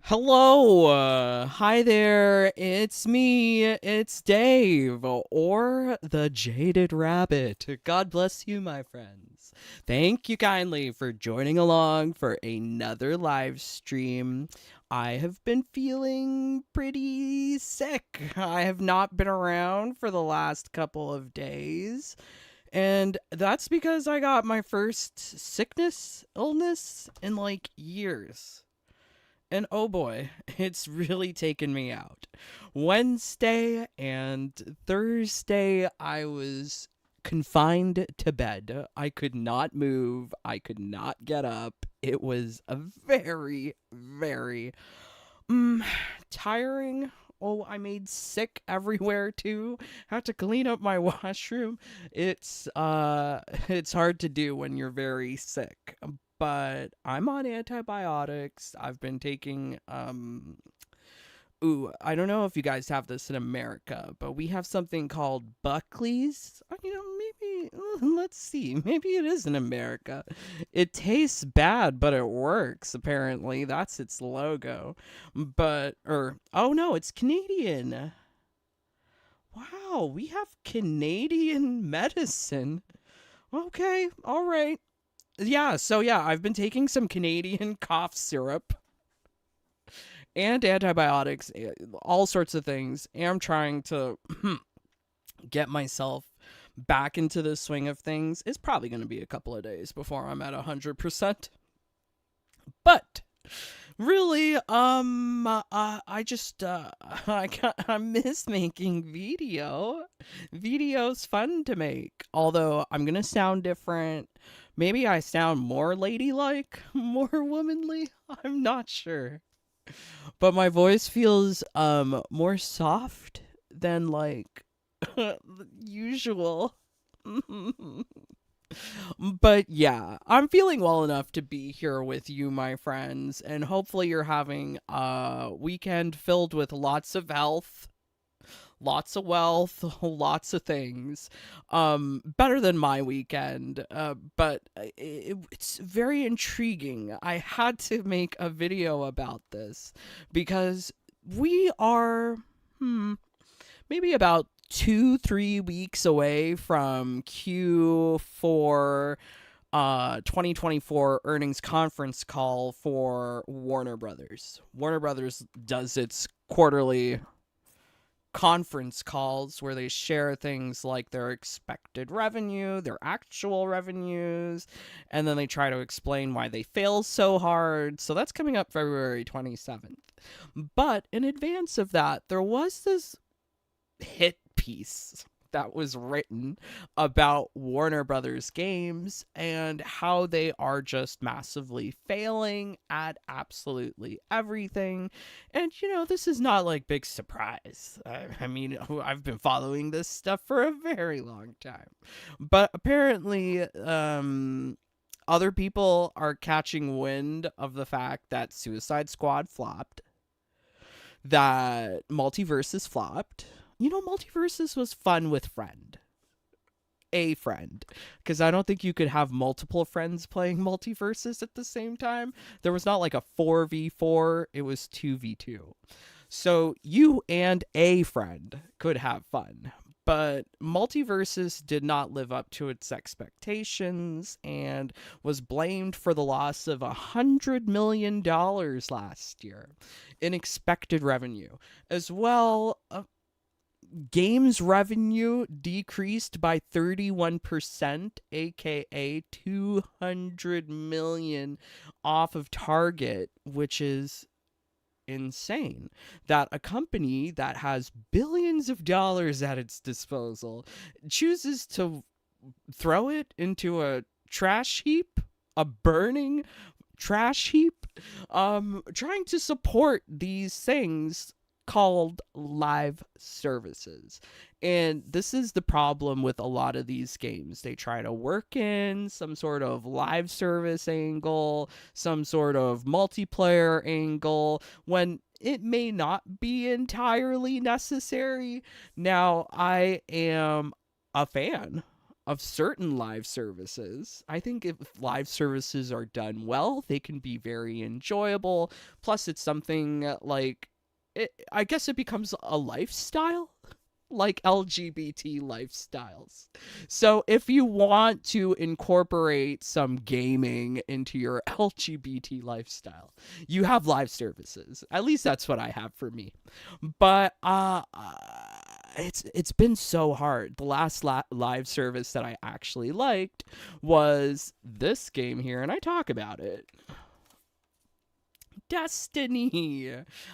Hello, hi there, it's me, it's Dave, or the Jaded Rabbit. God bless you, my friends. Thank you kindly for joining along for another live stream. I have been feeling pretty sick. I have not been around for the last couple of days, and that's because I got my first illness in like years. And oh boy, it's really taken me out. Wednesday and Thursday, I was confined to bed. I could not move. I could not get up. It was a very, very mm, tiring. Oh, I made sick everywhere too. Had to clean up my washroom. It's hard to do when you're very sick. But I'm on antibiotics. I've been taking I don't know if you guys have this in America, but we have something called Buckley's. Maybe let's see. Maybe it is in America. It tastes bad, but it works. Apparently, that's its logo. But or oh no, it's Canadian. Wow, we have Canadian medicine. Okay, all right. Yeah, I've been taking some Canadian cough syrup and antibiotics, all sorts of things. And I'm trying to get myself back into the swing of things. It's probably going to be a couple of days before I'm at 100%. But really, I just, I miss making video. Video's fun to make. Although I'm gonna sound different. Maybe I sound more ladylike, more womanly. I'm not sure. But my voice feels more soft than like usual. But yeah, I'm feeling well enough to be here with you, my friends, and hopefully you're having a weekend filled with lots of health, lots of wealth, lots of things. Better than my weekend, but it's very intriguing. I had to make a video about this because we are maybe about 2-3 weeks away from Q4 2024 earnings conference call for Warner Brothers. Warner Brothers does its quarterly conference calls where they share things like their expected revenue, their actual revenues, and then they try to explain why they fail so hard. So that's coming up February 27th. But in advance of that, there was this hit piece that was written about Warner Brothers games and how they are just massively failing at absolutely everything. And this is not like big surprise. I mean, I've been following this stuff for a very long time. But apparently other people are catching wind of the fact that Suicide Squad flopped, that Multiverses flopped. Multiverses was fun with a friend, because I don't think you could have multiple friends playing Multiverses at the same time. There was not like a 4v4, it was 2v2. So you and a friend could have fun. But Multiverses did not live up to its expectations and was blamed for the loss of $100 million last year in expected revenue. As well, games revenue decreased by 31%, aka 200 million off of target, which is insane. That a company that has billions of dollars at its disposal chooses to throw it into a trash heap, a burning trash heap, trying to support these things called live services. And this is the problem with a lot of these games. They try to work in some sort of live service angle, some sort of multiplayer angle, when it may not be entirely necessary. Now, I am a fan of certain live services. I think if live services are done well, they can be very enjoyable. Plus, it's something like, I guess it becomes a lifestyle, like LGBT lifestyles. So if you want to incorporate some gaming into your LGBT lifestyle, you have live services. At least that's what I have for me. But it's been so hard. The last live service that I actually liked was this game here, and I talk about it. Destiny.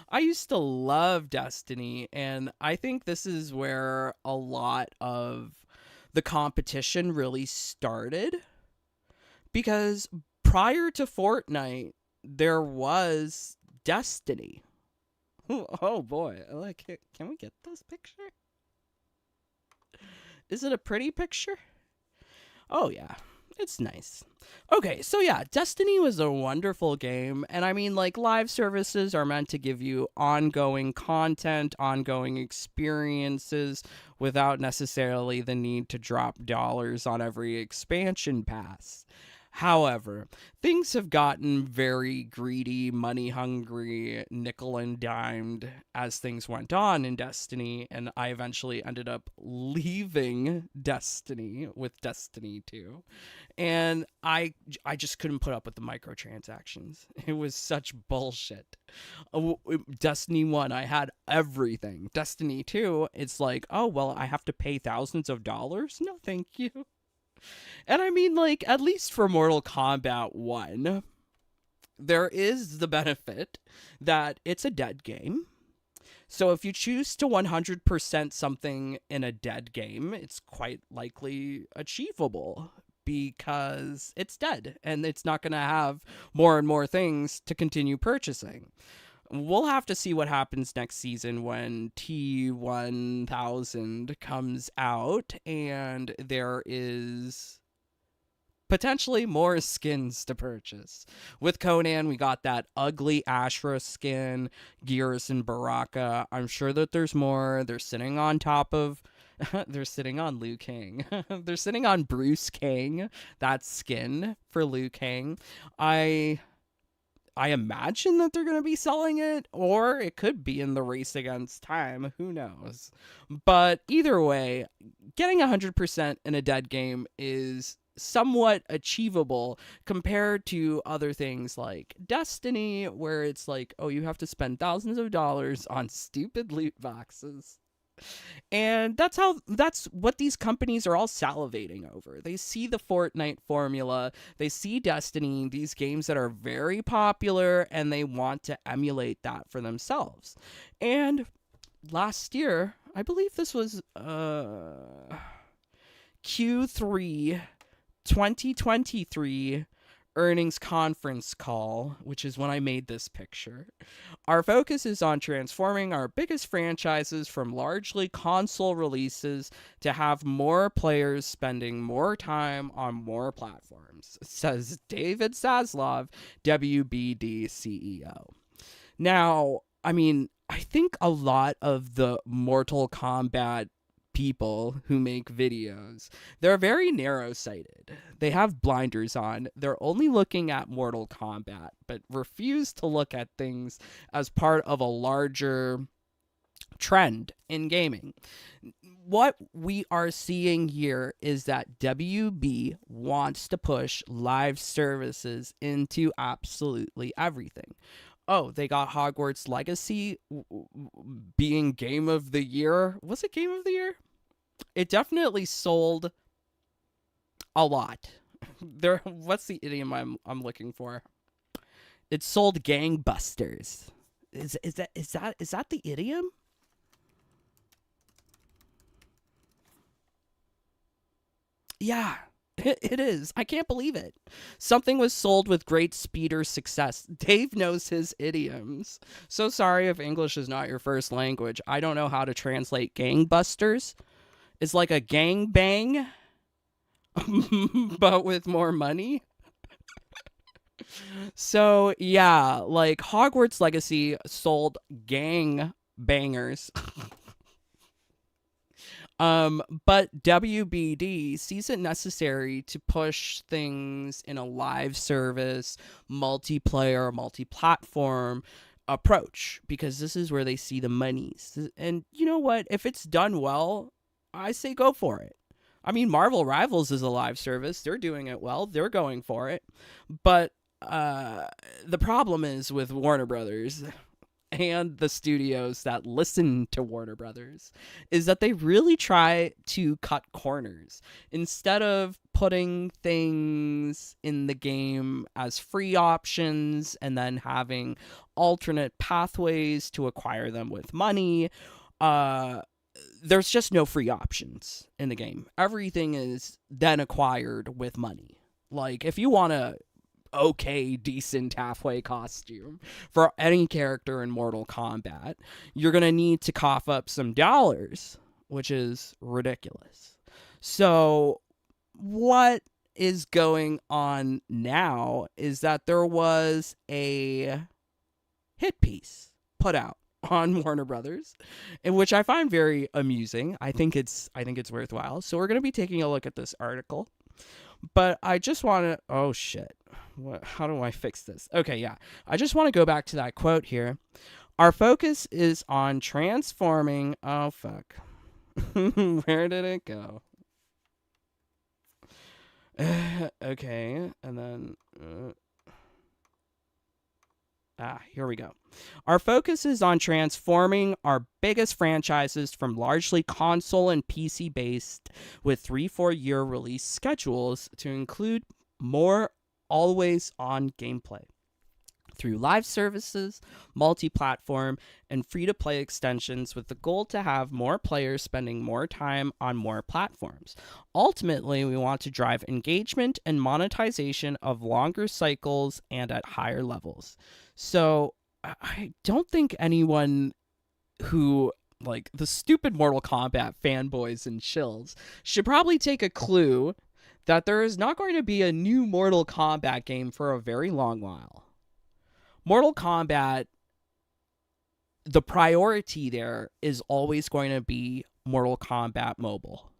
I used to love Destiny, and I think this is where a lot of the competition really started, because prior to Fortnite, there was Destiny. Oh boy, I like it. Can we get this picture? Is it a pretty picture? Oh yeah, it's nice. Okay, so yeah, Destiny was a wonderful game. And I mean, like, live services are meant to give you ongoing content, ongoing experiences, without necessarily the need to drop dollars on every expansion pass. However, things have gotten very greedy, money hungry, nickel and dimed as things went on in Destiny, and I eventually ended up leaving Destiny with Destiny 2. And I just couldn't put up with the microtransactions. It was such bullshit. Destiny 1, I had everything. Destiny 2, it's like, oh, well, I have to pay thousands of dollars? No, thank you. And I mean, like, at least for Mortal Kombat 1, there is the benefit that it's a dead game. So if you choose to 100% something in a dead game, it's quite likely achievable, because it's dead and it's not going to have more and more things to continue purchasing. We'll have to see what happens next season when T1000 comes out and there is potentially more skins to purchase. With Conan, we got that ugly Ashra skin, Gears and Baraka. I'm sure that there's more. They're sitting on top of... they're sitting on Liu Kang. They're sitting on Bruce Kang, that skin for Liu Kang. I imagine that they're going to be selling it, or it could be in the race against time. Who knows? But either way, getting 100% in a dead game is somewhat achievable compared to other things like Destiny, where it's like, oh, you have to spend thousands of dollars on stupid loot boxes. And that's what these companies are all salivating over. They see the Fortnite formula, they see Destiny, these games that are very popular, and they want to emulate that for themselves. And last year, I believe this was Q3 2023 earnings conference call, which is when I made this picture. Our focus is on transforming our biggest franchises from largely console releases to have more players spending more time on more platforms, says David Zaslav, WBD CEO. Now, I mean, I think a lot of the Mortal Kombat people who make videos, they're very narrow-sighted. They have blinders on. They're only looking at Mortal Kombat, but refuse to look at things as part of a larger trend in gaming. What we are seeing here is that WB wants to push live services into absolutely everything. Oh, they got Hogwarts Legacy being Game of the Year. Was it Game of the Year? It definitely sold a lot. What's the idiom I'm looking for? It sold gangbusters. Is that the idiom? Yeah. It is. I can't believe it. Something was sold with great speed or success. Dave knows his idioms. So sorry if English is not your first language. I don't know how to translate gangbusters. It's like a gangbang, but with more money. So yeah, like Hogwarts Legacy sold gang bangers. But WBD sees it necessary to push things in a live service, multiplayer, multi-platform approach, because this is where they see the monies. And you know what? If it's done well, I say go for it. I mean, Marvel Rivals is a live service. They're doing it well. They're going for it. But the problem is with Warner Brothers and the studios that listen to Warner Brothers is that they really try to cut corners. Instead of putting things in the game as free options and then having alternate pathways to acquire them with money, there's just no free options in the game. Everything is then acquired with money. Like, if you want to decent halfway costume for any character in Mortal Kombat, you're going to need to cough up some dollars, which is ridiculous. So what is going on now is that there was a hit piece put out on Warner Brothers, in which I find very amusing. I think it's worthwhile. So we're going to be taking a look at this article. But I just want to... Oh, shit. How do I fix this? Okay, yeah. I just want to go back to that quote here. Our focus is on transforming... Oh, fuck. Where did it go? Okay, and then... here we go. Our focus is on transforming our biggest franchises from largely console and PC based with 3-4 year release schedules to include more always on gameplay through live services, multi-platform, and free-to-play extensions, with the goal to have more players spending more time on more platforms. Ultimately, we want to drive engagement and monetization of longer cycles and at higher levels. So I don't think anyone who, like, the stupid Mortal Kombat fanboys and shills should probably take a clue that there is not going to be a new Mortal Kombat game for a very long while. Mortal Kombat, the priority there is always going to be Mortal Kombat Mobile,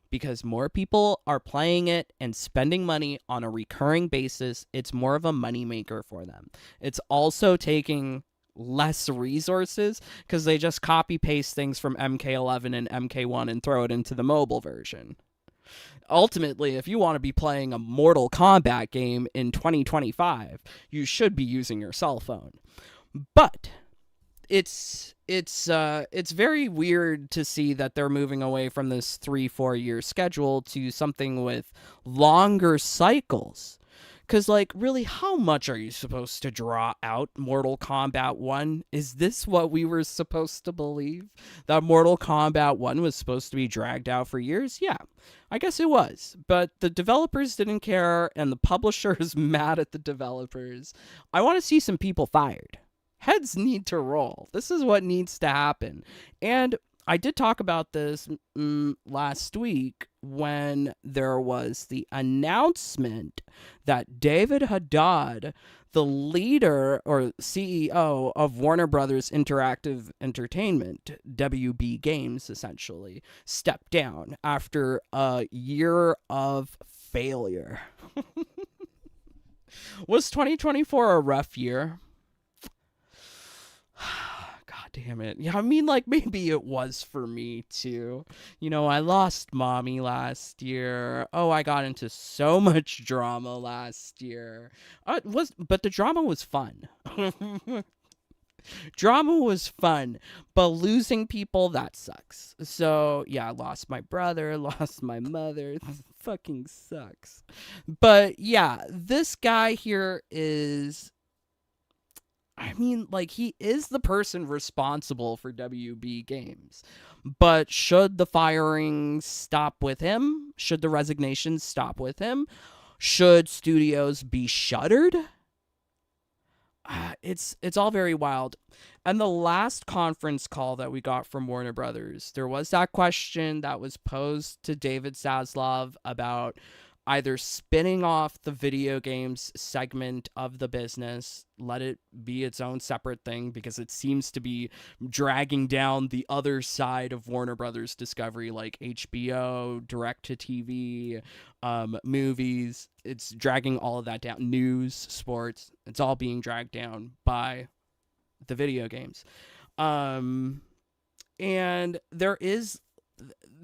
because more people are playing it and spending money on a recurring basis. It's more of a moneymaker for them. It's also taking less resources because they just copy paste things from MK11 and MK1 and throw it into the mobile version. Ultimately, if you want to be playing a Mortal Kombat game in 2025, you should be using your cell phone. But it's very weird to see that they're moving away from this 3-4 year schedule to something with longer cycles. Because, like, really, how much are you supposed to draw out Mortal Kombat 1? Is this what we were supposed to believe? That Mortal Kombat 1 was supposed to be dragged out for years? Yeah, I guess it was. But the developers didn't care, and the publisher is mad at the developers. I want to see some people fired. Heads need to roll. This is what needs to happen. And I did talk about this last week when there was the announcement that David Haddad, the leader or CEO of Warner Brothers Interactive Entertainment, WB Games essentially, stepped down after a year of failure. Was 2024 a rough year? Damn it. Yeah, I mean, like, maybe it was for me, too. You know, I lost mommy last year. Oh, I got into so much drama last year. But the drama was fun. Drama was fun, but losing people, that sucks. So, yeah, I lost my brother, lost my mother. Fucking sucks. But, yeah, this guy here is... I mean, like, he is the person responsible for WB Games. But should the firings stop with him? Should the resignations stop with him? Should studios be shuttered? It's all very wild. And the last conference call that we got from Warner Brothers, there was that question that was posed to David Zaslav about either spinning off the video games segment of the business, let it be its own separate thing, because it seems to be dragging down the other side of Warner Brothers Discovery, like HBO, direct to TV, movies. It's dragging all of that down. News, sports, it's all being dragged down by the video games. And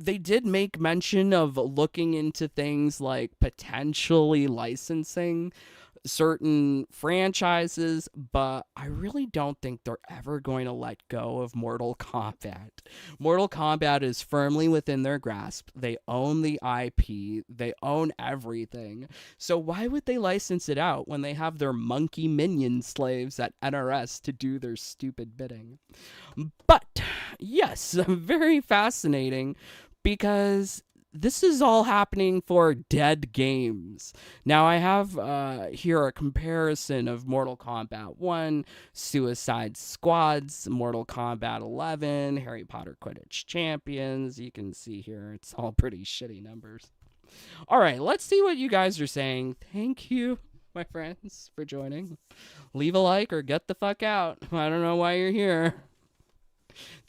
they did make mention of looking into things like potentially licensing certain franchises, but I really don't think they're ever going to let go of Mortal Kombat. Mortal Kombat is firmly within their grasp. They own the IP, they own everything. So why would they license it out when they have their monkey minion slaves at NRS to do their stupid bidding? But yes, very fascinating, because this is all happening for dead games. Now, I have here a comparison of Mortal Kombat 1, Suicide Squads, Mortal Kombat 11, Harry Potter Quidditch Champions. You can see here it's all pretty shitty numbers. All right, let's see what you guys are saying. Thank you, my friends, for joining. Leave a like or get the fuck out. I don't know why you're here.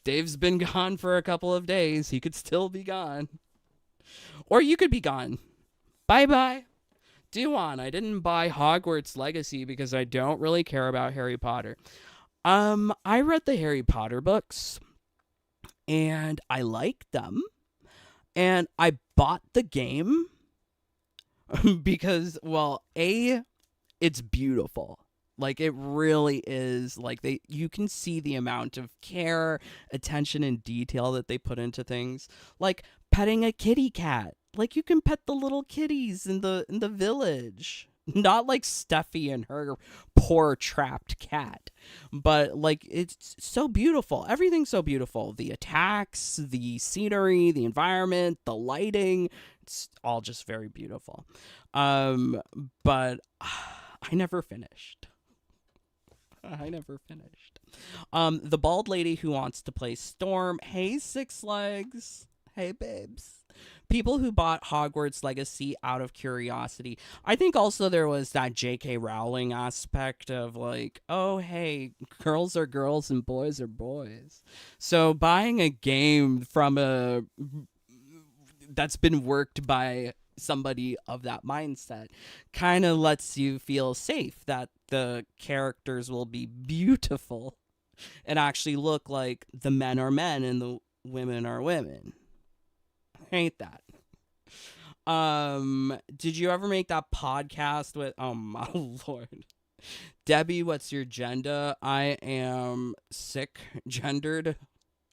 Dave's been gone for a couple of days. He could still be gone. Or you could be gone. Bye-bye. Duan, I didn't buy Hogwarts Legacy because I don't really care about Harry Potter. I read the Harry Potter books, and I liked them. And I bought the game because, well, it's beautiful. Like, it really is. Like, you can see the amount of care, attention, and detail that they put into things. Like petting a kitty cat. Like, you can pet the little kitties in the village. Not like Steffi and her poor trapped cat. But, like, it's so beautiful. Everything's so beautiful. The attacks, the scenery, the environment, the lighting. It's all just very beautiful. But I never finished. The bald lady who wants to play Storm. Hey, Six Legs. Hey, babes. People who bought Hogwarts Legacy out of curiosity. I think also there was that J.K. Rowling aspect of like, oh, hey, girls are girls and boys are boys. So buying a game from that's been worked by somebody of that mindset kind of lets you feel safe that the characters will be beautiful and actually look like the men are men and the women are women. I hate that. Did you ever make that podcast with, oh my lord, Debbie, what's your gender? I am sick gendered.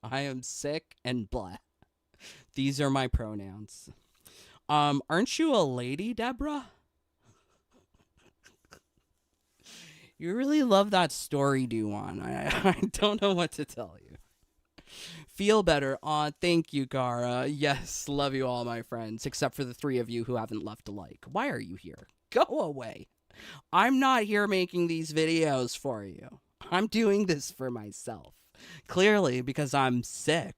I am sick and blah. These are my pronouns. Aren't you a lady, Deborah? You really love that story, Duan. I don't know what to tell you. Feel better. Aw, thank you, Gara. Yes, love you all, my friends, except for the 3 of you who haven't left a like. Why are you here? Go away. I'm not here making these videos for you. I'm doing this for myself. Clearly, because I'm sick.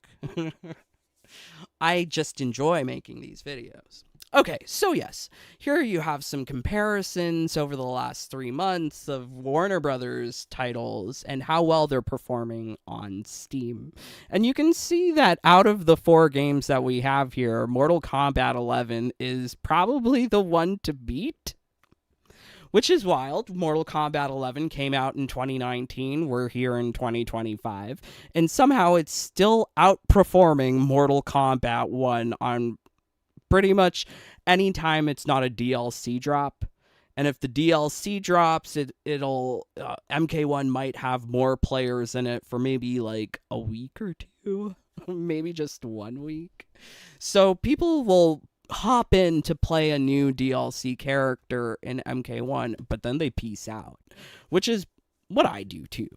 I just enjoy making these videos. Okay, so yes, here you have some comparisons over the last 3 months of Warner Brothers titles and how well they're performing on Steam. And you can see that out of the 4 games that we have here, Mortal Kombat 11 is probably the one to beat. Which is wild. Mortal Kombat 11 came out in 2019. We're here in 2025. And somehow it's still outperforming Mortal Kombat 1 on pretty much any time it's not a DLC drop. And if the DLC drops, it'll MK1 might have more players in it for maybe like a week or 2. Maybe just 1 week. So people will hop in to play a new DLC character in MK1, but then they peace out, which is what I do too.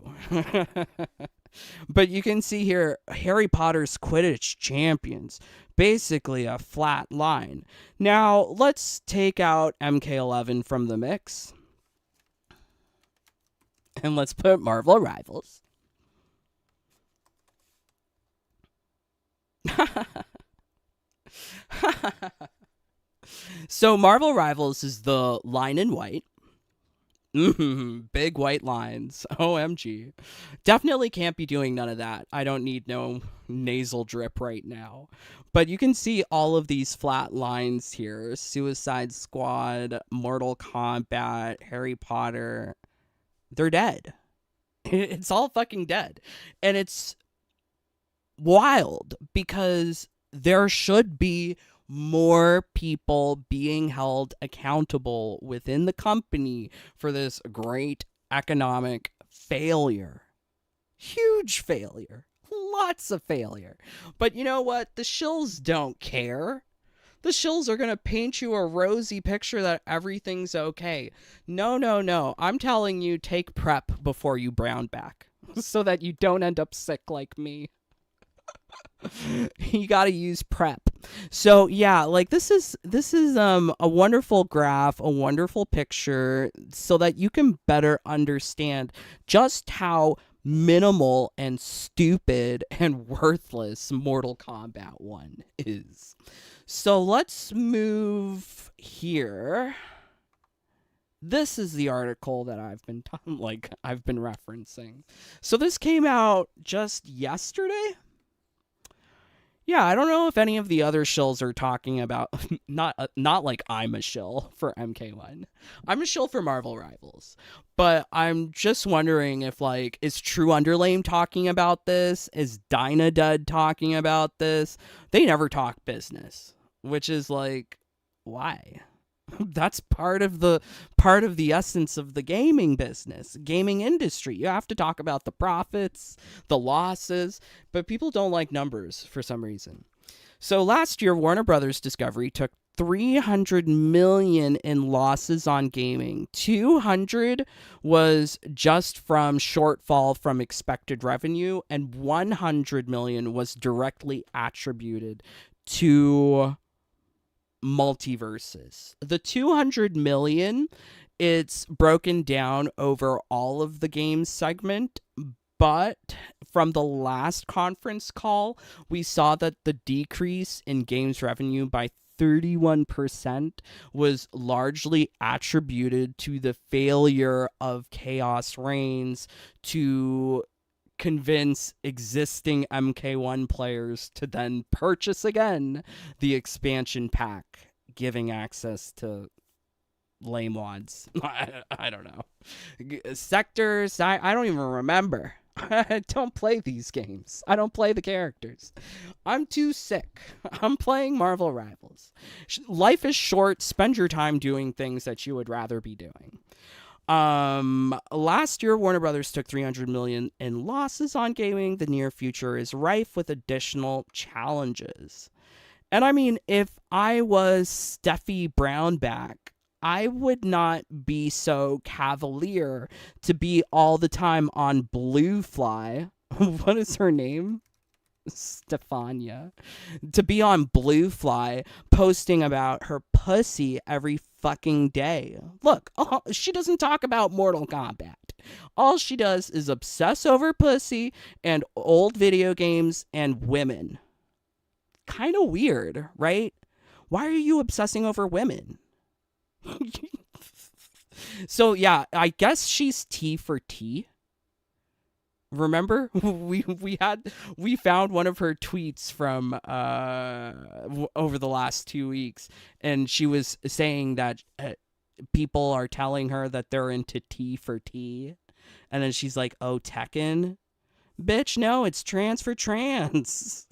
But you can see here, Harry Potter's Quidditch Champions, basically a flat line. Now, let's take out MK11 from the mix, and let's put Marvel Rivals. So Marvel Rivals is the line in white. Big white lines. OMG. Definitely can't be doing none of that. I don't need no nasal drip right now. But you can see all of these flat lines here. Suicide Squad, Mortal Kombat, Harry Potter. They're dead. It's all fucking dead. And it's wild because there should be more people being held accountable within the company for this great economic failure. Huge failure. Lots of failure. But you know what? The shills don't care. The shills are going to paint you a rosy picture that everything's okay. No, no, no. I'm telling you, take prep before you brown back so that you don't end up sick like me. You got to use prep. So yeah, like this is a wonderful graph, a wonderful picture so that you can better understand just how minimal and stupid and worthless Mortal Kombat 1 is. So let's move here. This is the article that I've been referencing. So this came out just yesterday. Yeah, I don't know if any of the other shills are talking about not like I'm a shill for MK1. I'm a shill for Marvel Rivals. But I'm just wondering if like is True Underlame talking about this? Is Dynadud talking about this? They never talk business, which is like why? That's part of the essence of the gaming business, gaming industry. You have to talk about the profits, the losses, but people don't like numbers for some reason. So last year, Warner Brothers Discovery took $300 million in losses on gaming. $200 was just from shortfall from expected revenue, and $100 million was directly attributed to multiverses. The 200 million, it's broken down over all of the games segment, but from the last conference call, we saw that the decrease in games revenue by 31% was largely attributed to the failure of Chaos Reigns to convince existing MK1 players to then purchase again the expansion pack, giving access to lame mods. I don't know. Sectors, I don't even remember. I don't play these games. I don't play the characters. I'm too sick. I'm playing Marvel Rivals. Life is short. Spend your time doing things that you would rather be doing. Last year, Warner Brothers took $300 million in losses on gaming. The near future is rife with additional challenges. And I mean, if I was Steffi Brownback, I would not be so cavalier to be all the time on Blue Fly. What is her name? Stefania. To be on Blue Fly posting about her pussy every fucking day. Look, she doesn't talk about Mortal Kombat. All she does is obsess over pussy and old video games and women. Kind of weird, right? Why are you obsessing over women? So yeah, I guess she's T for T. Remember, we found one of her tweets from over the last 2 weeks, and she was saying that people are telling her that they're into T for T, and then she's like, "Oh, Tekken, bitch, no, it's trans for trans."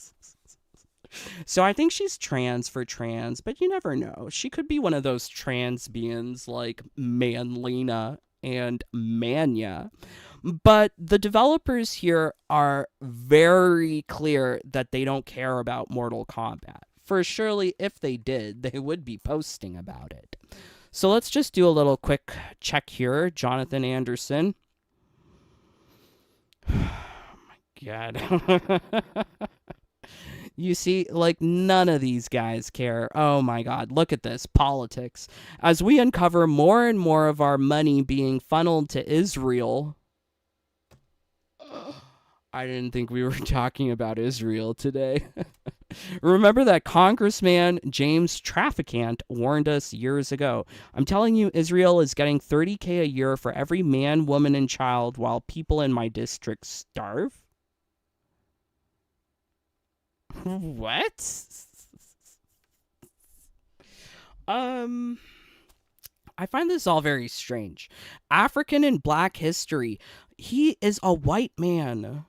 So I think she's trans for trans, but you never know. She could be one of those transbians like Manlina and Mania. But the developers here are very clear that they don't care about Mortal Kombat. For surely, if they did, they would be posting about it. So let's just do a little quick check here. Jonathan Anderson. Oh my God. You see, like, none of these guys care. Oh my God, look at this. Politics. As we uncover more and more of our money being funneled to Israel. I didn't think we were talking about Israel today. Remember that Congressman James Traficant warned us years ago. I'm telling you, Israel is getting $30K a year for every man, woman, and child while people in my district starve? What? Um, I find this all very strange. African and Black history. He is a white man.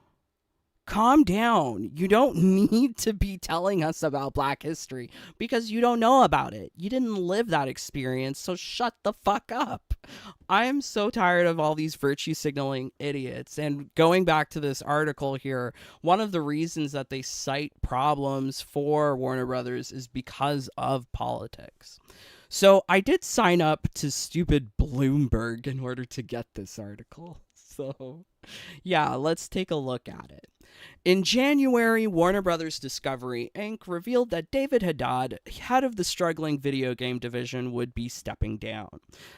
Calm down. You don't need to be telling us about Black history because you don't know about it. You didn't live that experience, so shut the fuck up. I am so tired of all these virtue signaling idiots. And going back to this article here, one of the reasons that they cite problems for Warner Brothers is because of politics. So I did sign up to stupid Bloomberg in order to get this article. So yeah, let's take a look at it. In January, Warner Brothers Discovery Inc. revealed that David Haddad, head of the struggling video game division, would be stepping down.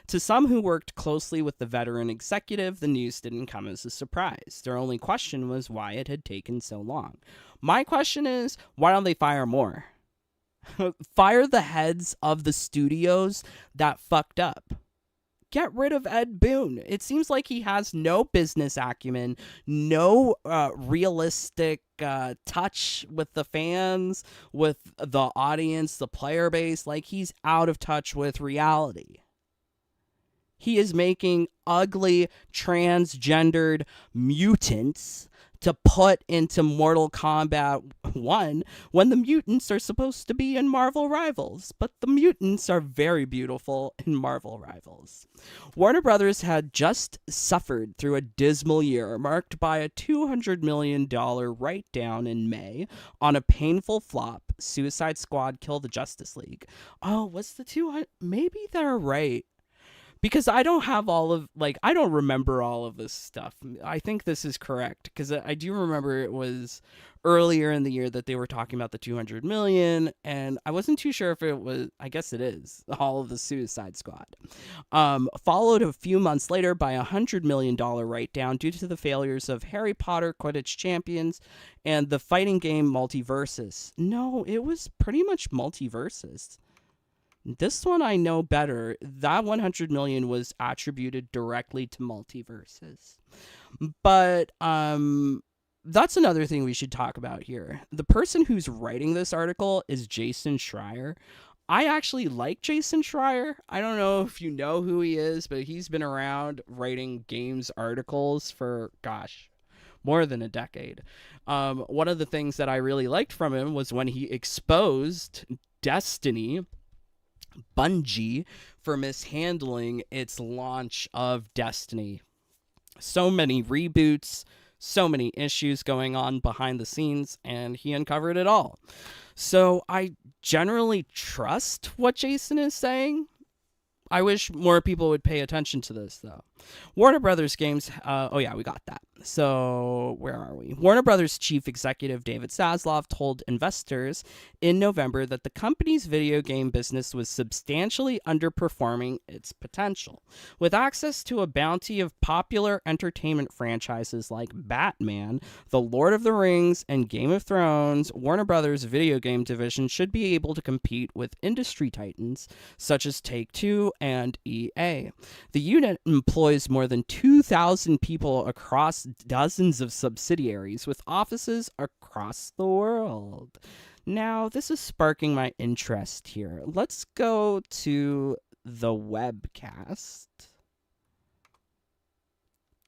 To some who worked closely with the veteran executive, the news didn't come as a surprise. Their only question was why it had taken so long. My question is, why don't they fire more? Fire the heads of the studios that fucked up. Get rid of Ed Boon. It seems like he has no business acumen, no realistic touch with the fans, with the audience, the player base. Like, he's out of touch with reality. He is making ugly transgendered mutants to put into Mortal Kombat 1 when the mutants are supposed to be in Marvel Rivals, but the mutants are very beautiful in Marvel Rivals. Warner Brothers had just suffered through a dismal year marked by a $200 million write-down in May on a painful flop, Suicide Squad Kill the Justice League. Oh, what's the 200? Maybe they're right. Because I don't have I don't remember all of this stuff. I think this is correct because I do remember it was earlier in the year that they were talking about the 200 million, and I wasn't too sure if it was, I guess it is, all of the Suicide Squad. Followed a few months later by a $100 million write-down due to the failures of Harry Potter Quidditch Champions and the fighting game Multiversus. No, it was pretty much Multiversus. This one I know better. That 100 million was attributed directly to Multiverses. But that's another thing we should talk about here. The person who's writing this article is Jason Schreier. I actually like Jason Schreier. I don't know if you know who he is, but he's been around writing games articles for, gosh, more than a decade. One of the things that I really liked from him was when he exposed Destiny, Bungie, for mishandling its launch of Destiny. So many reboots, so many issues going on behind the scenes, and he uncovered it all. So I generally trust what Jason is saying. I wish more people would pay attention to this, though. Warner Brothers Games, oh yeah, we got that. So where are we? Warner Brothers chief executive David Zaslav told investors in November that the company's video game business was substantially underperforming its potential. With access to a bounty of popular entertainment franchises like Batman, The Lord of the Rings, and Game of Thrones, Warner Brothers' video game division should be able to compete with industry titans such as Take-Two and EA. The unit employs more than 2,000 people across dozens of subsidiaries with offices across the world. Now, this is sparking my interest here. Let's go to the webcast.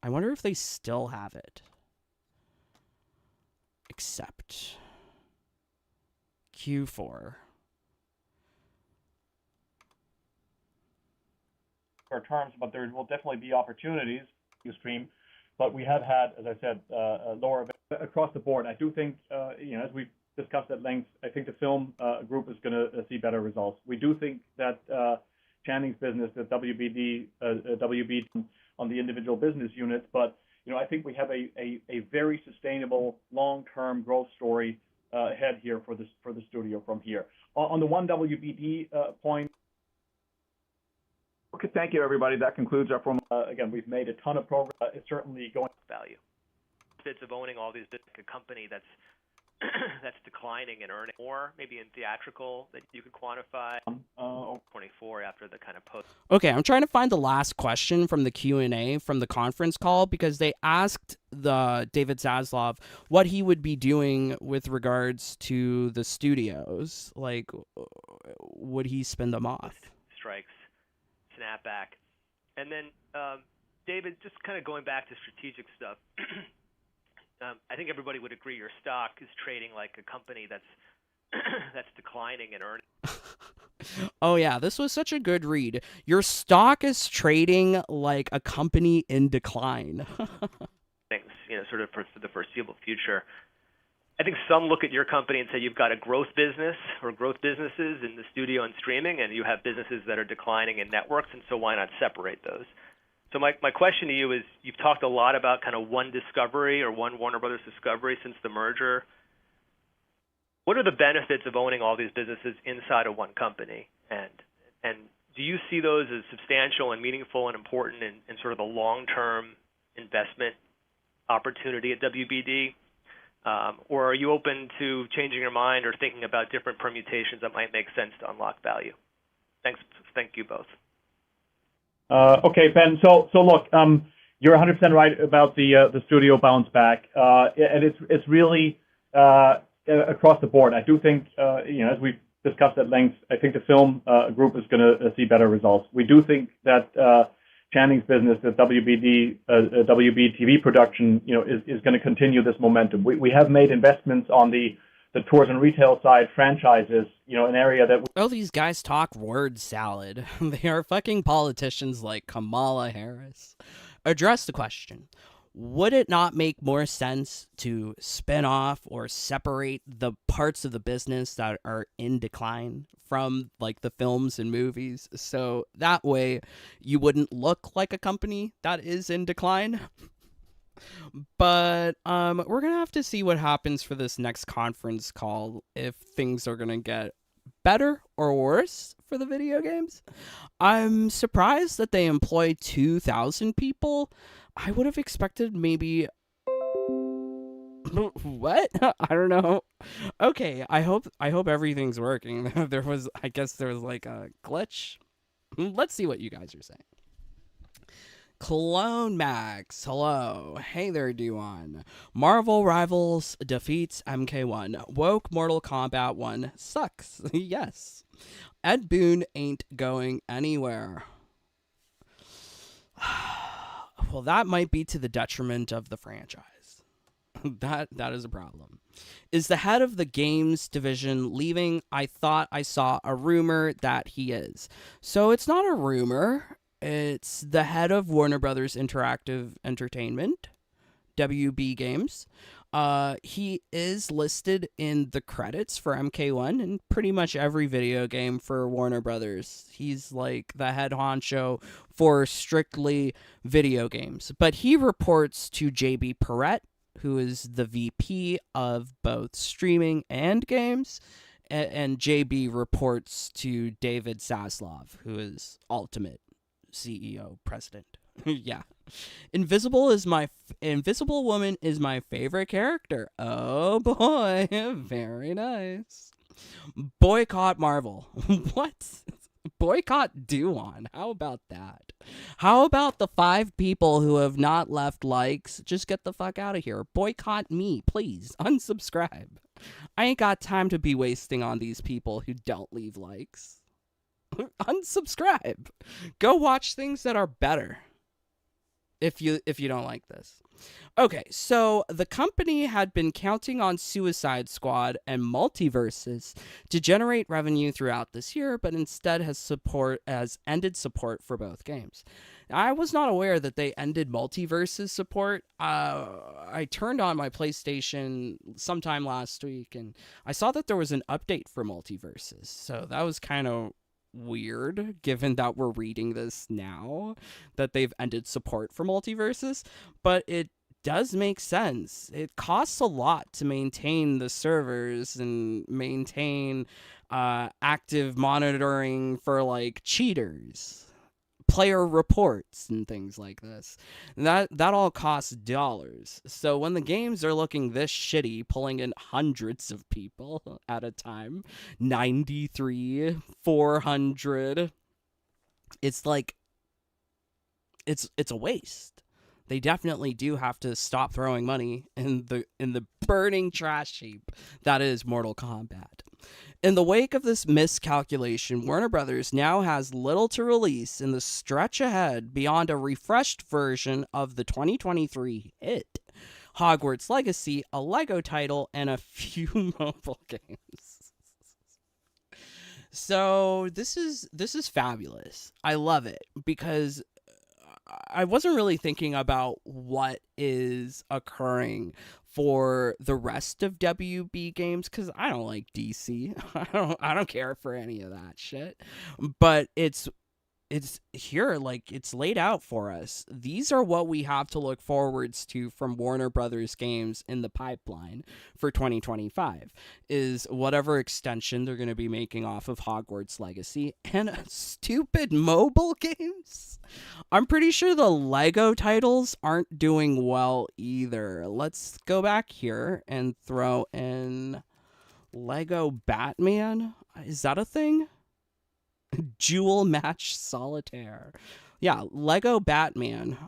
I wonder if they still have it. Accept. Q4. Our terms, but there will definitely be opportunities to stream. But we have had, as I said, lower across the board. I do think, as we've discussed at length, I think the film group is going to see better results. We do think that Channing's business, the WBD on the individual business units, but I think we have a very sustainable long-term growth story ahead here for the studio from here. On the one WBD point. Okay, thank you, everybody. That concludes our formal. Again, we've made a ton of progress. It's certainly going value. Of owning all these, a company that's that's declining in earning more, maybe in theatrical that you could quantify? 24 after the kind of post. Okay, I'm trying to find the last question from the Q&A from the conference call because they asked the David Zaslav what he would be doing with regards to the studios. Like, would he spin them off? Strikes, snapback. And then, David, just kind of going back to strategic stuff, I think everybody would agree your stock is trading like a company that's that's declining in earnings. Oh yeah, this was such a good read. Your stock is trading like a company in decline. Things, sort of for the foreseeable future. I think some look at your company and say you've got a growth business or growth businesses in the studio and streaming, and you have businesses that are declining in networks, and so why not separate those? So my question to you is, you've talked a lot about kind of one Discovery or one Warner Brothers Discovery since the merger. What are the benefits of owning all these businesses inside of one company? And do you see those as substantial and meaningful and important in sort of the long-term investment opportunity at WBD? Or are you open to changing your mind or thinking about different permutations that might make sense to unlock value? Thanks. Thank you both. Okay, Ben. So look, you're 100% right about the studio bounce back, and it's really across the board. I do think, as we've discussed at length, I think the film group is going to see better results. We do think that Channing's business, the WB TV production, is going to continue this momentum. We have made investments on the tours and retail side, franchises, an area that... Oh, these guys talk word salad. They are fucking politicians like Kamala Harris. Address the question. Would it not make more sense to spin off or separate the parts of the business that are in decline from like the films and movies, so that way you wouldn't look like a company that is in decline? But we're gonna have to see what happens for this next conference call, if things are gonna get better or worse for the video games. I'm surprised that they employ 2,000 people. I would have expected maybe... What? I don't know. Okay, I hope everything's working. I guess there was like a glitch. Let's see what you guys are saying. Clone Max, hello. Hey there, Duan. Marvel Rivals defeats MK1. Woke Mortal Kombat 1 sucks. Yes. Ed Boon ain't going anywhere. Well, that might be to the detriment of the franchise. That is a problem. Is the head of the games division leaving? I thought I saw a rumor that he is. So it's not a rumor. It's the head of Warner Brothers Interactive Entertainment, WB Games. He is listed in the credits for MK1 in pretty much every video game for Warner Brothers. He's like the head honcho for strictly video games. But he reports to JB Perrette, who is the VP of both streaming and games. And JB reports to David Zaslav, who is Ultimate CEO president. Yeah. Invisible Woman is my favorite character. Oh boy, very nice. Boycott Marvel. What? Boycott Duan. How about that? How about the 5 people who have not left likes? Just get the fuck out of here. Boycott me, please. Unsubscribe. I ain't got time to be wasting on these people who don't leave likes. Unsubscribe. Go watch things that are better. If you don't like this. Okay, so the company had been counting on Suicide Squad and Multiverses to generate revenue throughout this year, but instead has ended support for both games. I was not aware that they ended Multiverses support. I turned on my PlayStation sometime last week, and I saw that there was an update for Multiverses, so that was kind of weird, given that we're reading this now, that they've ended support for Multiverses, but it does make sense. It costs a lot to maintain the servers and maintain active monitoring for like cheaters. player reports and things like this. And that all costs dollars. So when the games are looking this shitty, pulling in hundreds of people at a time, 93, 400, it's like it's a waste. They definitely do have to stop throwing money in the burning trash heap that is Mortal Kombat. In the wake of this miscalculation, Warner Brothers now has little to release in the stretch ahead beyond a refreshed version of the 2023 hit, Hogwarts Legacy, a Lego title, and a few mobile games. So this is fabulous. I love it because I wasn't really thinking about what is occurring for the rest of WB games because I don't like DC. I don't care for any of that shit. But it's here, like it's laid out for us. These are what we have to look forwards to from Warner Brothers games in the pipeline for 2025 is whatever extension they're going to be making off of Hogwarts Legacy and stupid mobile games. I'm pretty sure the Lego titles aren't doing well either. Let's go back here and throw in Lego Batman. Is that a thing? Jewel Match Solitaire. Yeah, Lego Batman.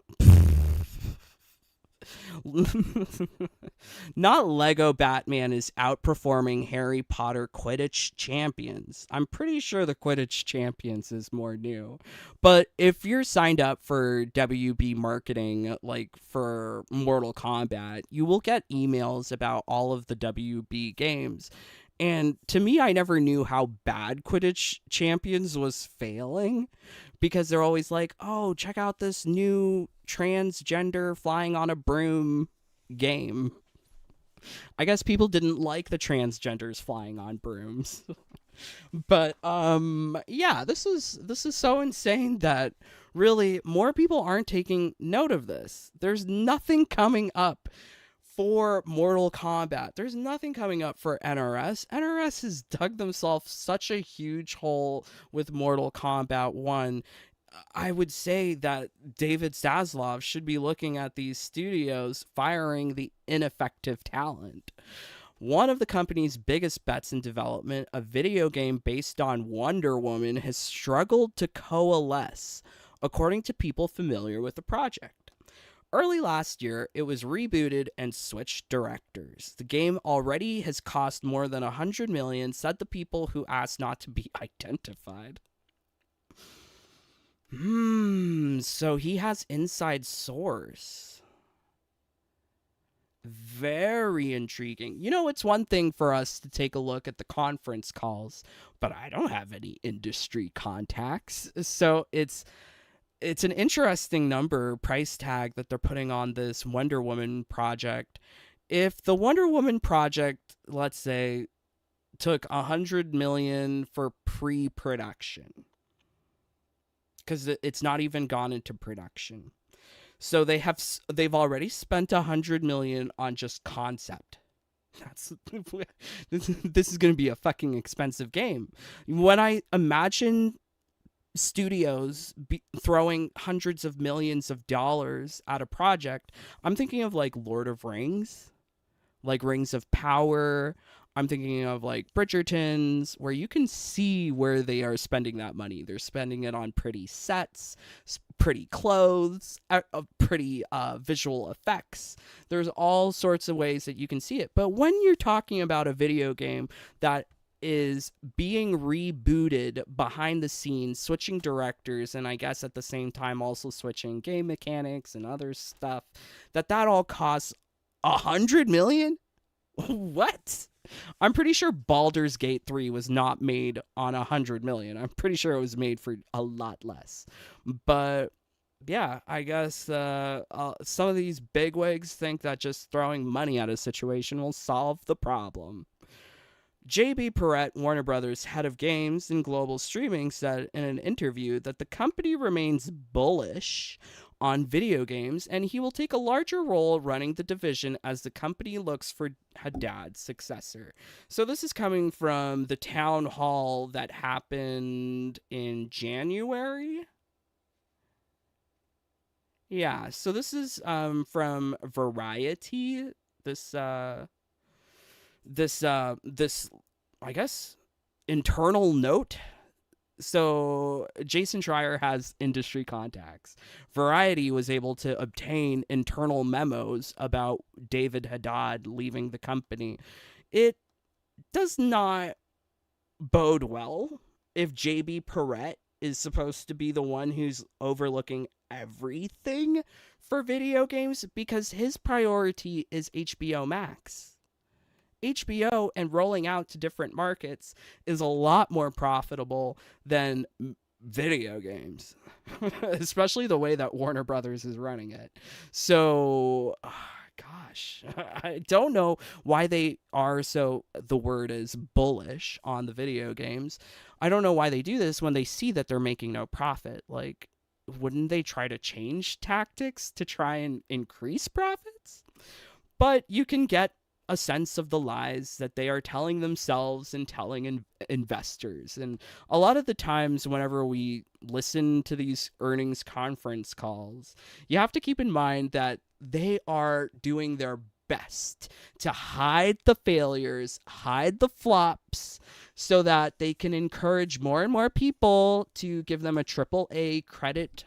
Not Lego Batman is outperforming Harry Potter Quidditch Champions. I'm pretty sure the Quidditch Champions is more new. But if you're signed up for WB marketing, like for Mortal Kombat, you will get emails about all of the WB games. And to me, I never knew how bad Quidditch Champions was failing because they're always like, oh, check out this new transgender flying on a broom game. I guess people didn't like the transgenders flying on brooms. But yeah, this is so insane that really more people aren't taking note of this. There's nothing coming up for Mortal Kombat. There's nothing coming up for NRS. NRS has dug themselves such a huge hole with Mortal Kombat 1. I would say that David Zaslav should be looking at these studios firing the ineffective talent. One of the company's biggest bets in development, a video game based on Wonder Woman, has struggled to coalesce, according to people familiar with the project. Early last year, it was rebooted and switched directors. The game already has cost more than $100 million, said the people who asked not to be identified. So he has inside source. Very intriguing. You know, it's one thing for us to take a look at the conference calls, but I don't have any industry contacts. So it's an interesting price tag that they're putting on this Wonder Woman project. If the Wonder Woman project, let's say, took $100 million for pre-production, because it's not even gone into production, so they've already spent $100 million on just concept. This is going to be a fucking expensive game. When I imagine studios throwing hundreds of millions of dollars at a project, I'm thinking of like Lord of Rings, like Rings of Power. I'm thinking of like Bridgerton's, where you can see where they are spending that money. They're spending it on pretty sets, pretty clothes, pretty visual effects. There's all sorts of ways that you can see it. But when you're talking about a video game that is being rebooted behind the scenes, switching directors, and I guess at the same time also switching game mechanics and other stuff, that all costs $100 million? What? I'm pretty sure Baldur's Gate 3 was not made on $100 million. I'm pretty sure it was made for a lot less. But yeah, I guess some of these bigwigs think that just throwing money at a situation will solve the problem. J.B. Perrette, Warner Brothers' head of games and global streaming, said in an interview that the company remains bullish on video games, and he will take a larger role running the division as the company looks for Haddad's successor. So this is coming from the town hall that happened in January. Yeah, so this is from Variety. This this I guess internal note. So Jason Schreier has industry contacts. Variety was able to obtain internal memos about David Haddad leaving the company. It does not bode well if JB Perrette is supposed to be the one who's overlooking everything for video games, because his priority is HBO Max. HBO and rolling out to different markets is a lot more profitable than video games, especially the way that Warner Brothers is running it. So, gosh, I don't know why they are so, the word is bullish on the video games. I don't know why they do this when they see that they're making no profit. Like, wouldn't they try to change tactics to try and increase profits? But you can get a sense of the lies that they are telling themselves and telling investors. And a lot of the times, whenever we listen to these earnings conference calls, you have to keep in mind that they are doing their best to hide the failures, hide the flops, so that they can encourage more and more people to give them a AAA credit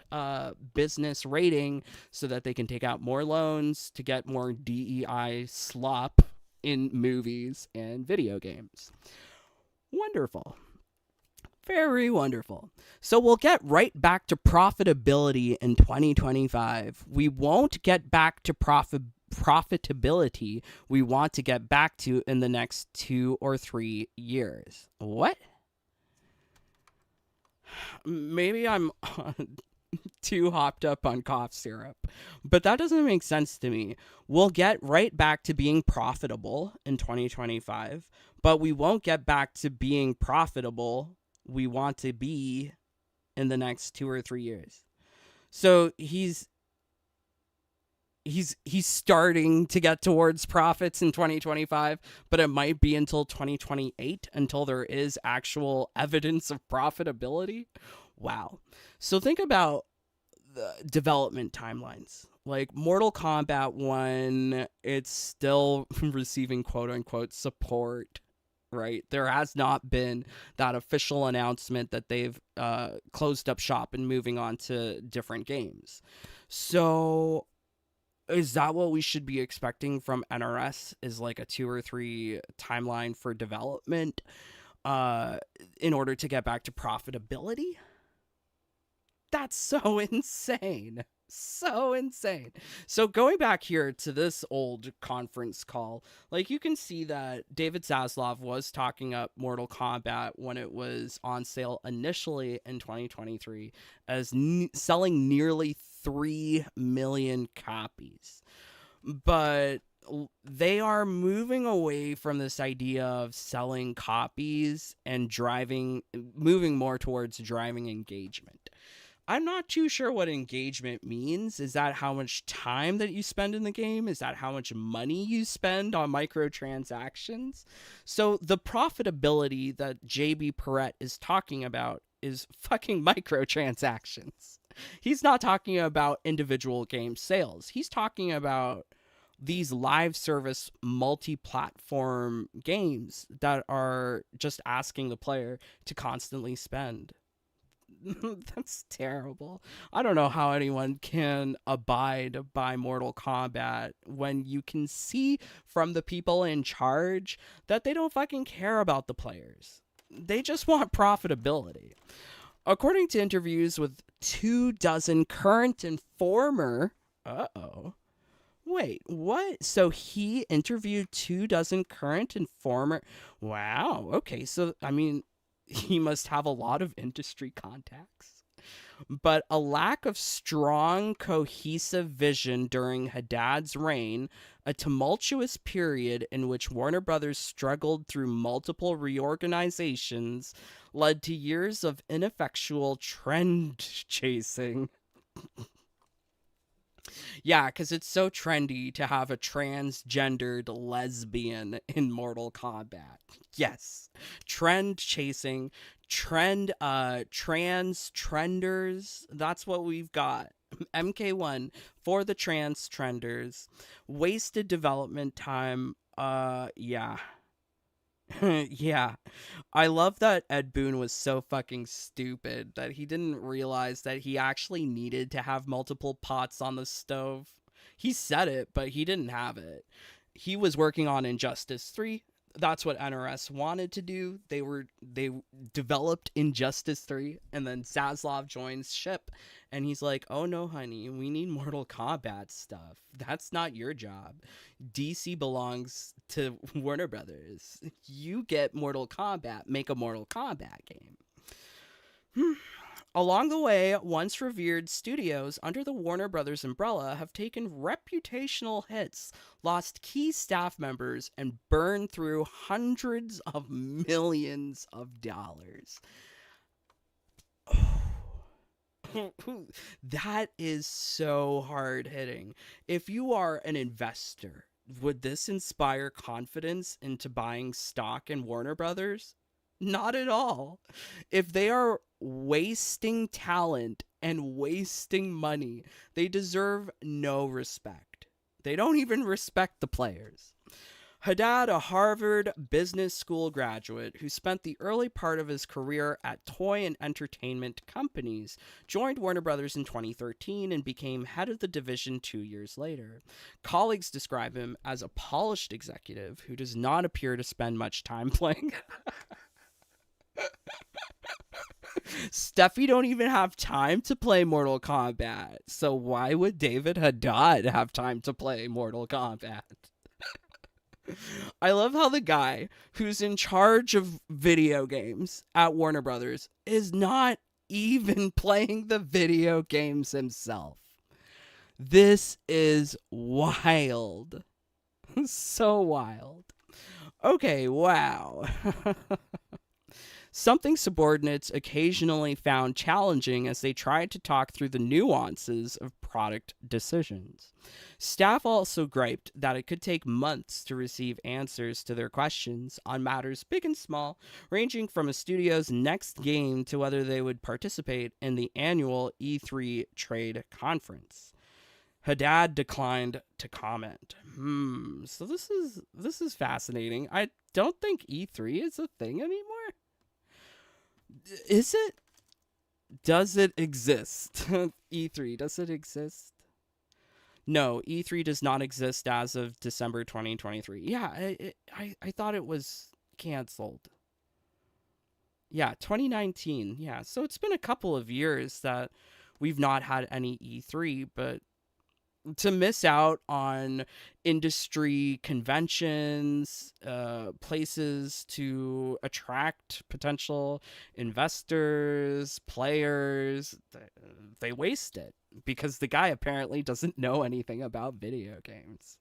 business rating, so that they can take out more loans to get more DEI slop in movies and video games. Wonderful. Very wonderful. So we'll get right back to profitability in 2025. We won't get back to profitability we want to get back to in the next 2 or 3 years. What? Maybe I'm too hopped up on cough syrup, but that doesn't make sense to me. We'll get right back to being profitable in 2025, but we won't get back to being profitable we want to be in the next 2 or 3 years. So he's starting to get towards profits in 2025, but it might be until 2028 until there is actual evidence of profitability. Wow. So think about the development timelines. Like Mortal Kombat 1, it's still receiving quote unquote support, right? There has not been that official announcement that they've closed up shop and moving on to different games. So is that what we should be expecting from NRS, is like a 2 or 3 timeline for development in order to get back to profitability? That's so insane. So insane. So going back here to this old conference call, like you can see that David Zaslav was talking up Mortal Kombat when it was on sale initially in 2023 as selling nearly 3 million copies. But they are moving away from this idea of selling copies and moving more towards driving engagement. I'm not too sure what engagement means. Is that how much time that you spend in the game? Is that how much money you spend on microtransactions? So the profitability that JB Perrette is talking about is fucking microtransactions. He's not talking about individual game sales. He's talking about these live service multi-platform games that are just asking the player to constantly spend. That's terrible. I don't know how anyone can abide by Mortal Kombat when you can see from the people in charge that they don't fucking care about the players. They just want profitability. According to interviews with 24 current and former... Wait, what? So he interviewed 24 current and former... Wow, okay, so, I mean... he must have a lot of industry contacts. But a lack of strong, cohesive vision during Haddad's reign, a tumultuous period in which Warner Brothers struggled through multiple reorganizations, led to years of ineffectual trend chasing. Yeah, because it's so trendy to have a transgendered lesbian in Mortal Kombat. Yes. Trend chasing, trans trenders. That's what we've got. MK1 for the trans trenders. Wasted development time. Yeah. Yeah. I love that Ed Boon was so fucking stupid that he didn't realize that he actually needed to have multiple pots on the stove. He said it, but he didn't have it. He was working on Injustice 3. That's what NRS wanted to do. They developed Injustice 3, and then Zaslav joins ship and he's like, "Oh no, honey, we need Mortal Kombat stuff. That's not your job. DC belongs to Warner Brothers. You get Mortal Kombat, make a Mortal Kombat game." Along the way, once revered studios under the Warner Brothers umbrella have taken reputational hits, lost key staff members, and burned through hundreds of millions of dollars. That is so hard hitting. If you are an investor, would this inspire confidence into buying stock in Warner Brothers? Not at all. If they are wasting talent and wasting money, they deserve no respect. They don't even respect the players. Haddad, a Harvard Business School graduate who spent the early part of his career at toy and entertainment companies, joined Warner Brothers in 2013 and became head of the division 2 years later. Colleagues describe him as a polished executive who does not appear to spend much time playing. Steffi don't even have time to play Mortal Kombat, so why would David Haddad have time to play Mortal Kombat? I love how the guy who's in charge of video games at Warner Brothers is not even playing the video games himself. This is wild. So wild. Okay, wow. Something subordinates occasionally found challenging as they tried to talk through the nuances of product decisions. Staff also griped that it could take months to receive answers to their questions on matters big and small, ranging from a studio's next game to whether they would participate in the annual E3 trade conference. Haddad declined to comment. So this is fascinating. I don't think E3 is a thing anymore. Is it? Does it exist? E3, does it exist? No, E3 does not exist as of December 2023. Yeah, I thought it was canceled. Yeah, 2019. Yeah, so it's been a couple of years that we've not had any E3, but to miss out on industry conventions, places to attract potential investors, players, they waste it because the guy apparently doesn't know anything about video games.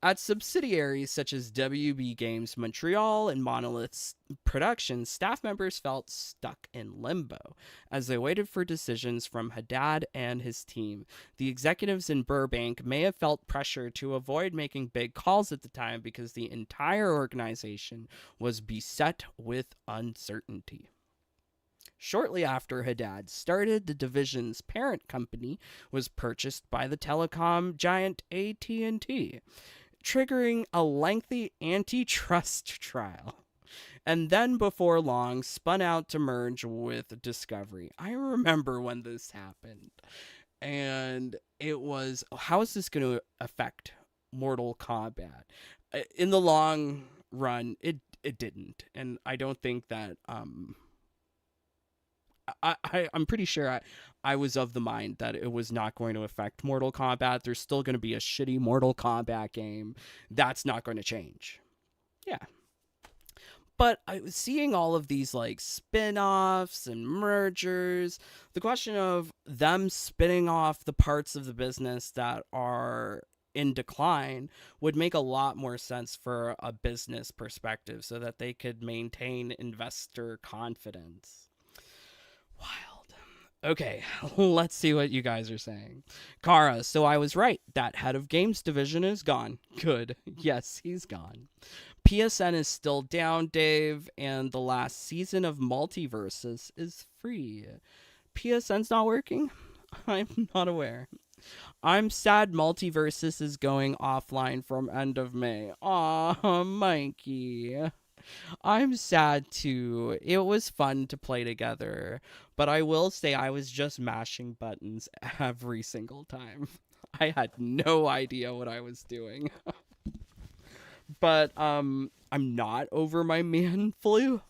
At subsidiaries such as WB Games Montreal and Monolith Productions, staff members felt stuck in limbo as they waited for decisions from Haddad and his team. The executives in Burbank may have felt pressure to avoid making big calls at the time because the entire organization was beset with uncertainty. Shortly after Haddad started, the division's parent company was purchased by the telecom giant AT&T, triggering a lengthy antitrust trial, and then before long spun out to merge with Discovery. I remember when this happened, and it was, how is this going to affect Mortal Kombat? In the long run, it didn't, and I don't think that I'm pretty sure I was of the mind that it was not going to affect Mortal Kombat. There's still going to be a shitty Mortal Kombat game. That's not going to change. Yeah. But I was seeing all of these like spin-offs and mergers. The question of them spinning off the parts of the business that are in decline would make a lot more sense for a business perspective so that they could maintain investor confidence. Wild. Okay, let's see what you guys are saying. Kara, so I was right. That head of games division is gone. Good. Yes, he's gone. PSN is still down, Dave, and the last season of Multiverses is free. PSN's not working? I'm not aware. I'm sad Multiversus is going offline from end of May. Aw, Mikey. I'm sad too. It was fun to play together, but I will say I was just mashing buttons every single time. I had no idea what I was doing. But I'm not over my man flu.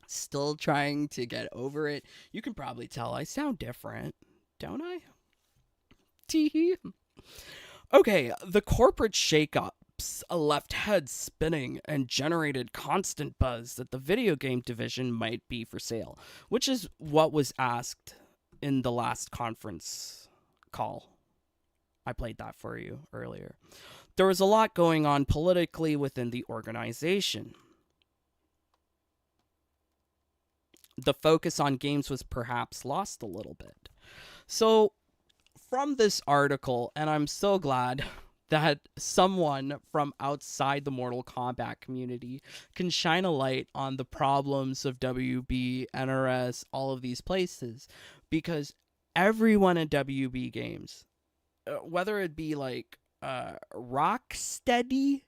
Still trying to get over it. You can probably tell I sound different, don't I? Tee. Okay, the corporate shakeups left heads spinning and generated constant buzz that the video game division might be for sale, which is what was asked in the last conference call. I played that for you earlier. There was a lot going on politically within the organization. The focus on games was perhaps lost a little bit. So, from this article, and I'm so glad that someone from outside the Mortal Kombat community can shine a light on the problems of WB, NRS, all of these places, because everyone at WB Games, whether it be like Rocksteady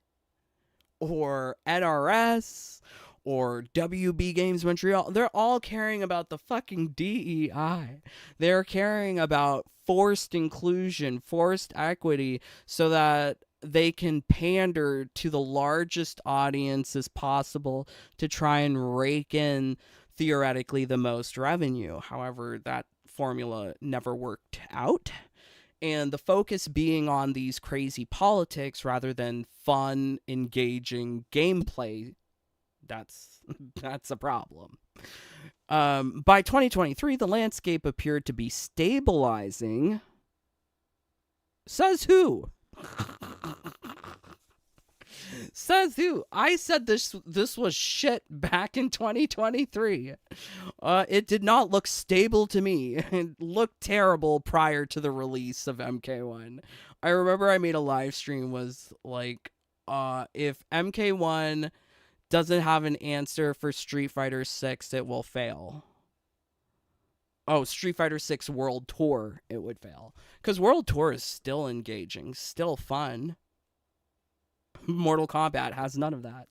or NRS or WB Games Montreal, they're all caring about the fucking DEI. They're caring about forced inclusion, forced equity, so that they can pander to the largest audiences possible to try and rake in, theoretically, the most revenue. However, that formula never worked out. And the focus being on these crazy politics rather than fun, engaging gameplay, that's a problem. By 2023, the landscape appeared to be stabilizing. Says who? Says who? I said this was shit back in 2023. It did not look stable to me. It looked terrible prior to the release of MK1. I remember I made a live stream was like, if MK1 doesn't have an answer for Street Fighter 6, it will fail. Oh, Street Fighter 6 World Tour, it would fail. Because World Tour is still engaging, still fun. Mortal Kombat has none of that.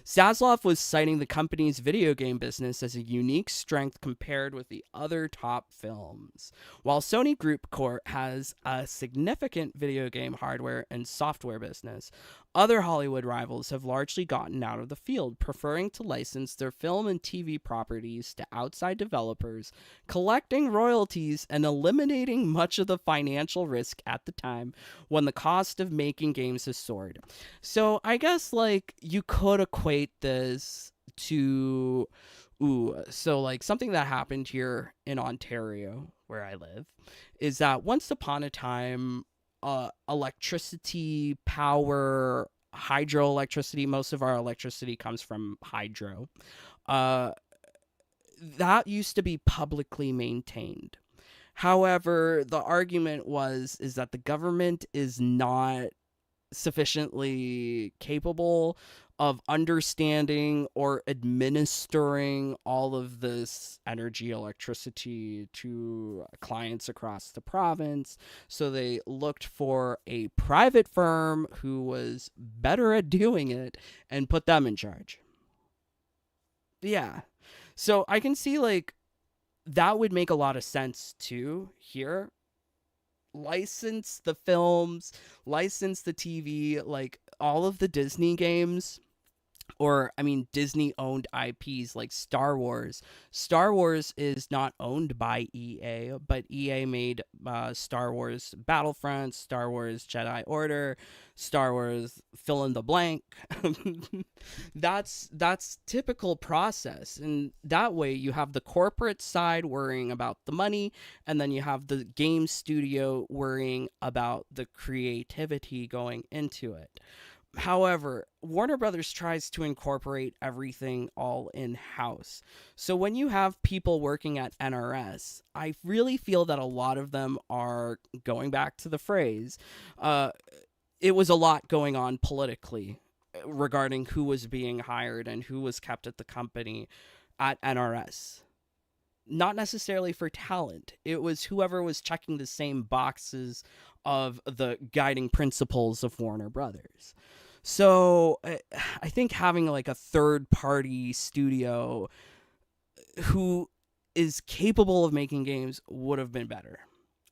Zaslav was citing the company's video game business as a unique strength compared with the other top films. While Sony Group Corp has a significant video game hardware and software business, other Hollywood rivals have largely gotten out of the field, preferring to license their film and TV properties to outside developers, collecting royalties and eliminating much of the financial risk at the time when the cost of making games has soared. So I guess like you could equate this to so like something that happened here in Ontario where I live is that once upon a time electricity, power, hydroelectricity, most of our electricity comes from hydro. That used to be publicly maintained. However, the argument is that the government is not sufficiently capable of understanding or administering all of this energy, electricity to clients across the province. So they looked for a private firm who was better at doing it and put them in charge. Yeah. So I can see like that would make a lot of sense too here. License the films, license the TV, like all of the Disney games, or I mean Disney owned IPs like Star Wars. Star Wars is not owned by EA, but EA made Star Wars Battlefront, Star Wars Jedi Order, Star Wars fill in the blank. That's typical process, and that way you have the corporate side worrying about the money, and then you have the game studio worrying about the creativity going into it. However, Warner Brothers tries to incorporate everything all in-house. So when you have people working at NRS, I really feel that a lot of them are, going back to the phrase, it was a lot going on politically regarding who was being hired and who was kept at the company at NRS. not necessarily for talent. It was whoever was checking the same boxes of the guiding principles of Warner Brothers. So I think having like a third party studio who is capable of making games would have been better.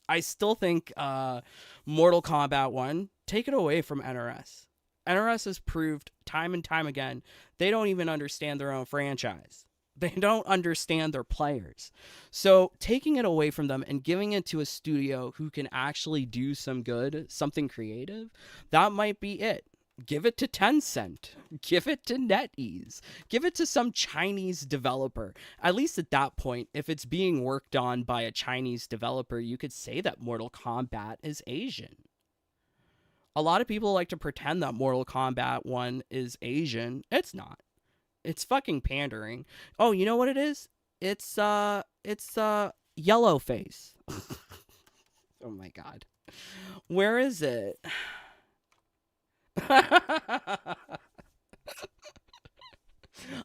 I still think Mortal Kombat 1, take it away from NRS. NRS has proved time and time again they don't even understand their own franchise. They don't understand their players. So taking it away from them and giving it to a studio who can actually do some good, something creative, that might be it. Give it to Tencent. Give it to NetEase. Give it to some Chinese developer. At least at that point, if it's being worked on by a Chinese developer, you could say that Mortal Kombat is Asian. A lot of people like to pretend that Mortal Kombat 1 is Asian. It's not. It's fucking pandering. Oh, you know what it is? It's yellow face. Oh my god. Where is it?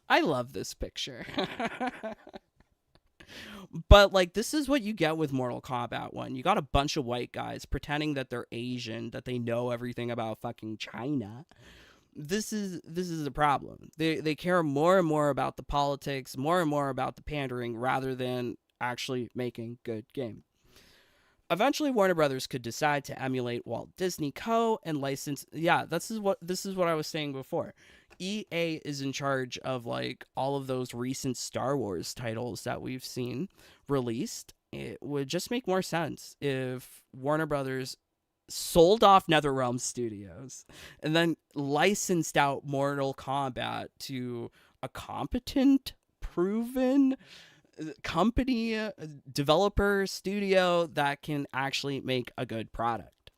I love this picture. But like, this is what you get with Mortal Kombat 1. You got a bunch of white guys pretending that they're Asian, that they know everything about fucking China. This is a problem. They care more and more about the politics, more and more about the pandering, rather than actually making good game. Eventually, Warner Brothers could decide to emulate Walt Disney Co. and license. Yeah, this is what I was saying before. EA is in charge of like all of those recent Star Wars titles that we've seen released. It would just make more sense if Warner Brothers sold off NetherRealm Studios and then licensed out Mortal Kombat to a competent, proven company, developer, studio that can actually make a good product.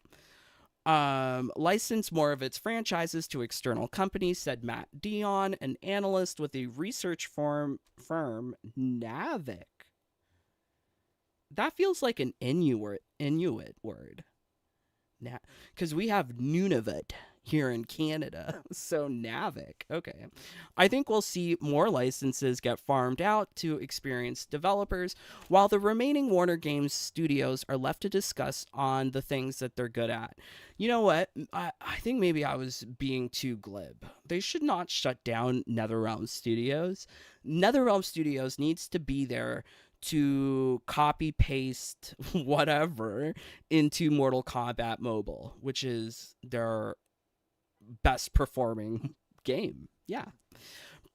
License more of its franchises to external companies, said Matt Dion, an analyst with a research firm Navik. That feels like an Inuit word. Because we have Nunavut here in Canada, so Navik. Okay. I think we'll see more licenses get farmed out to experienced developers, while the remaining Warner Games studios are left to discuss on the things that they're good at. You know what? I think maybe I was being too glib. They should not shut down NetherRealm Studios. NetherRealm Studios needs to be there to copy paste whatever into Mortal Kombat Mobile, which is their best performing game. Yeah.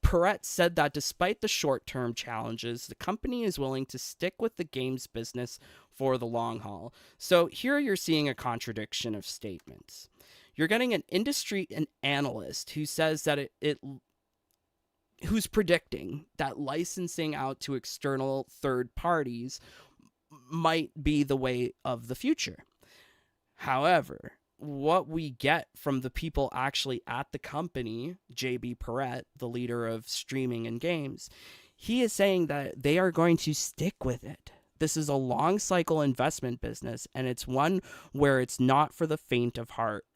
Perret said that despite the short-term challenges, the company is willing to stick with the games business for the long haul. So here you're seeing a contradiction of statements. You're getting an industry analyst who says that who's predicting that licensing out to external third parties might be the way of the future. However, what we get from the people actually at the company, JB Perret, the leader of streaming and games, he is saying that they are going to stick with it. This is a long cycle investment business, and it's one where it's not for the faint of heart.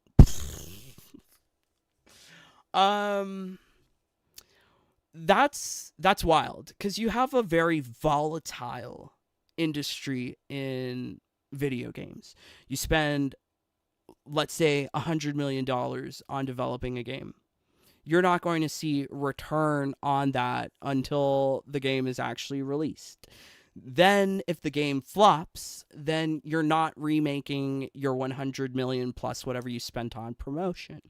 That's wild, because you have a very volatile industry in video games. You spend, let's say, $100 million on developing a game. You're not going to see return on that until the game is actually released. Then if the game flops, then you're not remaking your 100 million plus whatever you spent on promotion.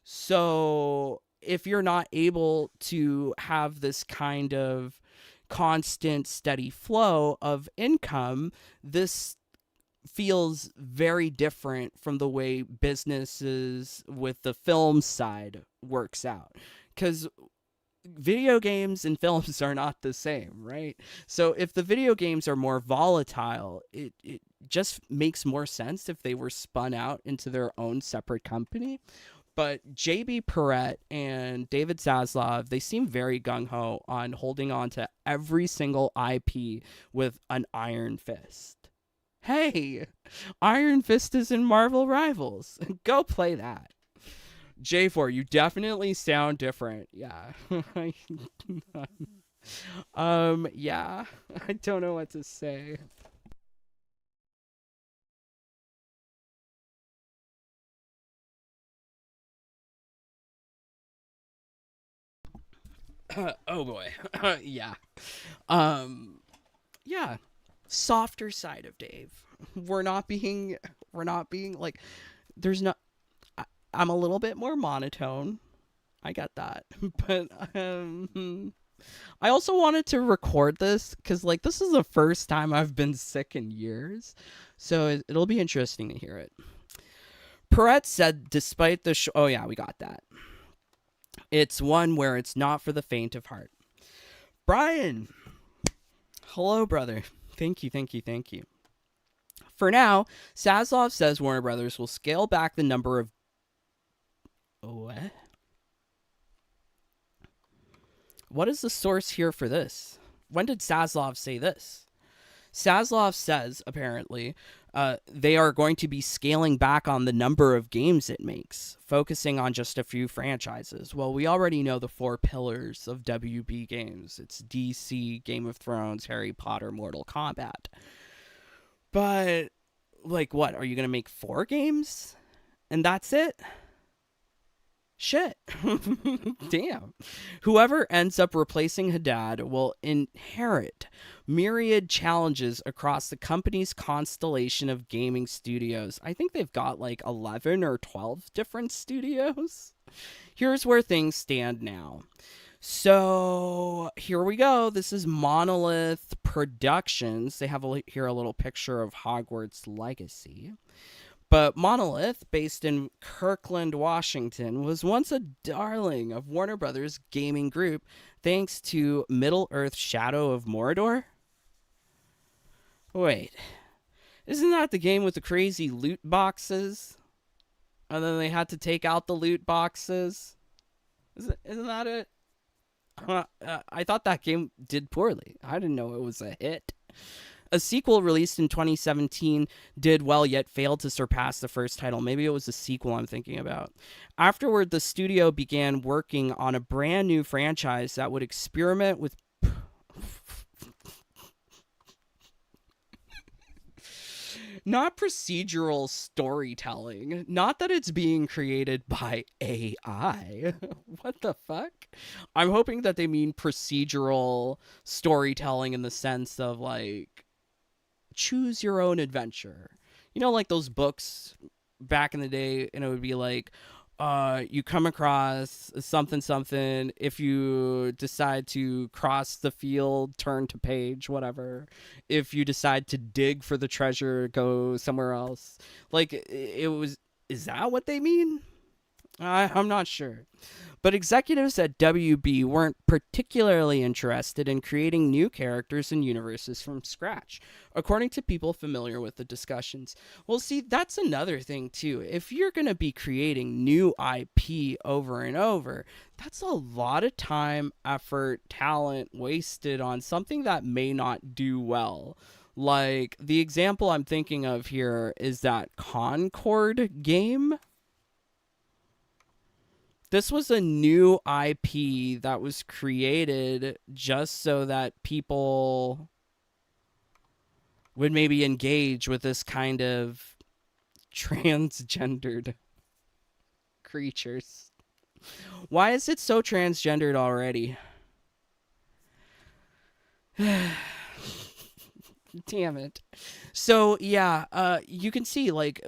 So if you're not able to have this kind of constant, steady flow of income, this feels very different from the way businesses with the film side works out. Because video games and films are not the same, right? So if the video games are more volatile, it just makes more sense if they were spun out into their own separate company. But JB Perret and David Zaslav, they seem very gung-ho on holding on to every single IP with an iron fist. Hey, Iron Fist is in Marvel Rivals. Go play that. J4, you definitely sound different. Yeah. Yeah, I don't know what to say. Oh boy. Yeah. Um, yeah. Softer side of Dave. We're not being, we're not being like, there's not, I, I'm a little bit more monotone. I get that. But, I also wanted to record this because, like, this is the first time I've been sick in years. So it'll be interesting to hear it. Perret said, despite the oh, yeah, we got that. It's one where it's not for the faint of heart. Brian, hello, brother. Thank you, thank you, thank you. For now, Saslov says Warner Brothers will scale back the number of. What? What is the source here for this? When did Saslov say this? Saslov says, apparently, they are going to be scaling back on the number of games it makes, focusing on just a few franchises. Well, we already know the 4 pillars of WB games. It's DC, Game of Thrones, Harry Potter, Mortal Kombat. But, like, what? Are you going to make 4 games? And that's it? Shit. Damn. Whoever ends up replacing Haddad will inherit myriad challenges across the company's constellation of gaming studios. I think they've got like 11 or 12 different studios. Here's where things stand now. So here we go. This is Monolith Productions. They have here a little picture of Hogwarts Legacy. But Monolith, based in Kirkland, Washington, was once a darling of Warner Brothers Gaming Group thanks to Middle-earth Shadow of Mordor. Wait, isn't that the game with the crazy loot boxes? And then they had to take out the loot boxes? Isn't that it? I thought that game did poorly. I didn't know it was a hit. A sequel released in 2017 did well, yet failed to surpass the first title. Maybe it was a sequel I'm thinking about. Afterward, the studio began working on a brand new franchise that would experiment with not procedural storytelling. Not that it's being created by AI. What the fuck? I'm hoping that they mean procedural storytelling in the sense of like choose your own adventure. You know, like those books back in the day, and it would be like, you come across something something. If you decide to cross the field, turn to page, whatever. If you decide to dig for the treasure, go somewhere else. Like it was. Is that what they mean? I'm not sure. But executives at WB weren't particularly interested in creating new characters and universes from scratch, according to people familiar with the discussions. Well, see, that's another thing, too. If you're going to be creating new IP over and over, that's a lot of time, effort, talent wasted on something that may not do well. Like, the example I'm thinking of here is that Concord game. This was a new IP that was created just so that people would maybe engage with this kind of transgendered creatures. Why is it so transgendered already? Damn it. So, yeah, you can see, like,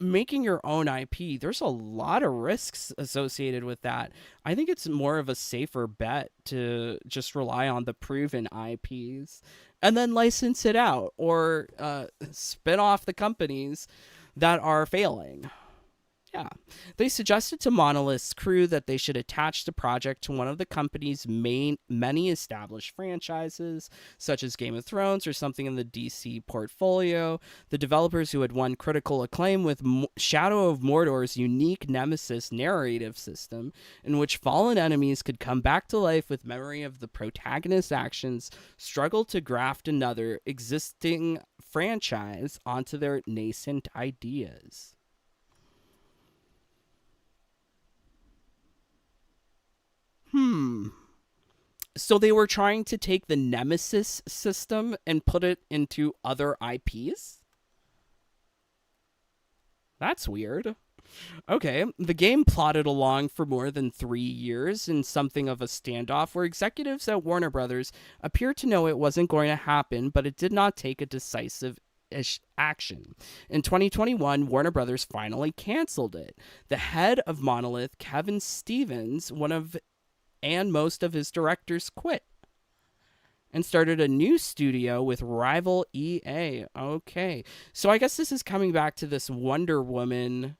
making your own IP, there's a lot of risks associated with that. I think it's more of a safer bet to just rely on the proven IPs and then license it out or spin off the companies that are failing. Yeah. They suggested to Monolith's crew that they should attach the project to one of the company's many established franchises, such as Game of Thrones or something in the DC portfolio. The developers who had won critical acclaim with Shadow of Mordor's unique Nemesis narrative system, in which fallen enemies could come back to life with memory of the protagonist's actions, struggled to graft another existing franchise onto their nascent ideas. So they were trying to take the Nemesis system and put it into other IPs? That's weird. Okay, the game plodded along for more than 3 years in something of a standoff where executives at Warner Brothers appeared to know it wasn't going to happen, but it did not take a decisive action. In 2021, Warner Brothers finally canceled it. The head of Monolith, Kevin Stevens, and most of his directors quit and started a new studio with rival EA. Okay, so I guess this is coming back to this Wonder Woman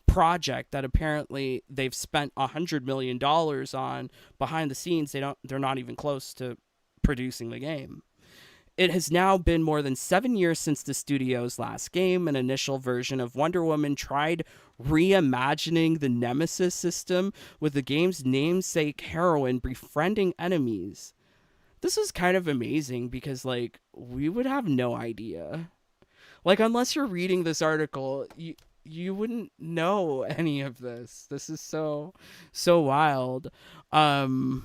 project that apparently they've spent $100 million on behind the scenes. They're not even close to producing the game. It has now been more than 7 years since the studio's last game. An initial version of Wonder Woman tried reimagining the Nemesis system with the game's namesake heroine befriending enemies. This is kind of amazing because, like, we would have no idea. Like, unless you're reading this article, you wouldn't know any of this. This is so wild. Wow.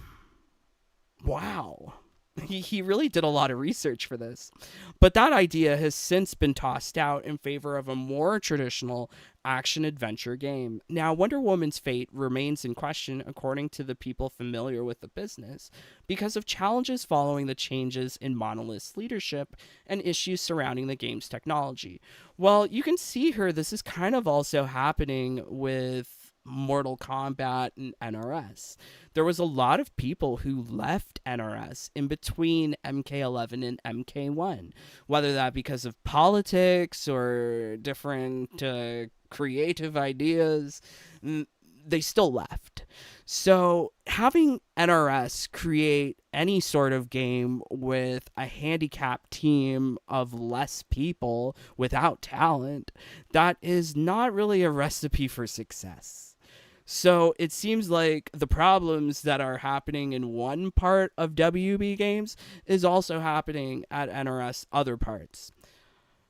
He really did a lot of research for this. But that idea has since been tossed out in favor of a more traditional action-adventure game. Now, Wonder Woman's fate remains in question, according to the people familiar with the business, because of challenges following the changes in Monolith's leadership and issues surrounding the game's technology. Well, you can see here, this is kind of also happening with Mortal Kombat and NRS. There was a lot of people who left NRS in between MK11 and MK1, whether that because of politics or different creative ideas. They still left. So having NRS create any sort of game with a handicapped team of less people without talent, that is not really a recipe for success. So it seems like the problems that are happening in one part of WB Games is also happening at NRS other parts.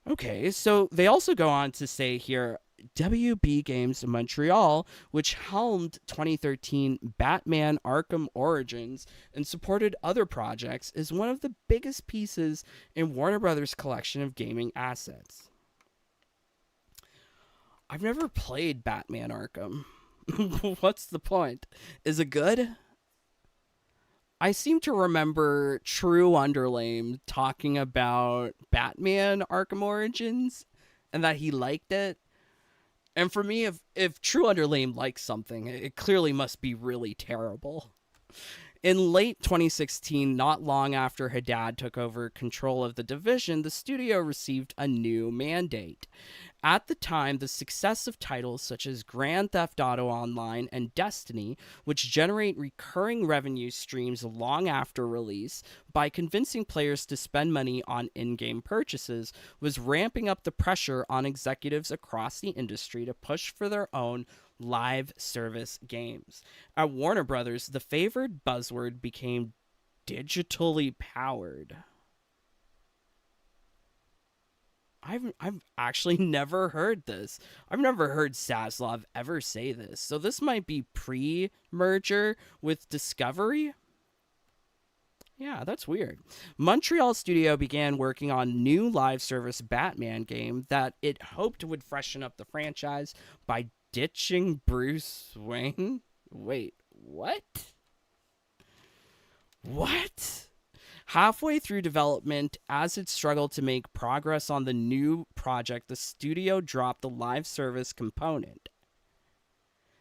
Okay, so they also go on to say here, WB Games Montreal, which helmed 2013 Batman Arkham Origins and supported other projects, is one of the biggest pieces in Warner Brothers' collection of gaming assets. I've never played Batman Arkham. What's the point? Is it good? I seem to remember True Underlame talking about Batman Arkham Origins and that he liked it. And for me, if True Underlame likes something, it clearly must be really terrible. In late 2016, not long after Haddad took over control of the division, the studio received a new mandate. At the time, the success of titles such as Grand Theft Auto Online and Destiny, which generate recurring revenue streams long after release by convincing players to spend money on in-game purchases, was ramping up the pressure on executives across the industry to push for their own live service games. At Warner Brothers, the favored buzzword became digitally powered. I've actually never heard this. I've never heard Zaslav ever say this. So this might be pre-merger with Discovery? Yeah, that's weird. Montreal Studio began working on new live service Batman game that it hoped would freshen up the franchise by ditching Bruce Wayne. Wait, what? What? Halfway through development, as it struggled to make progress on the new project, the studio dropped the live service component.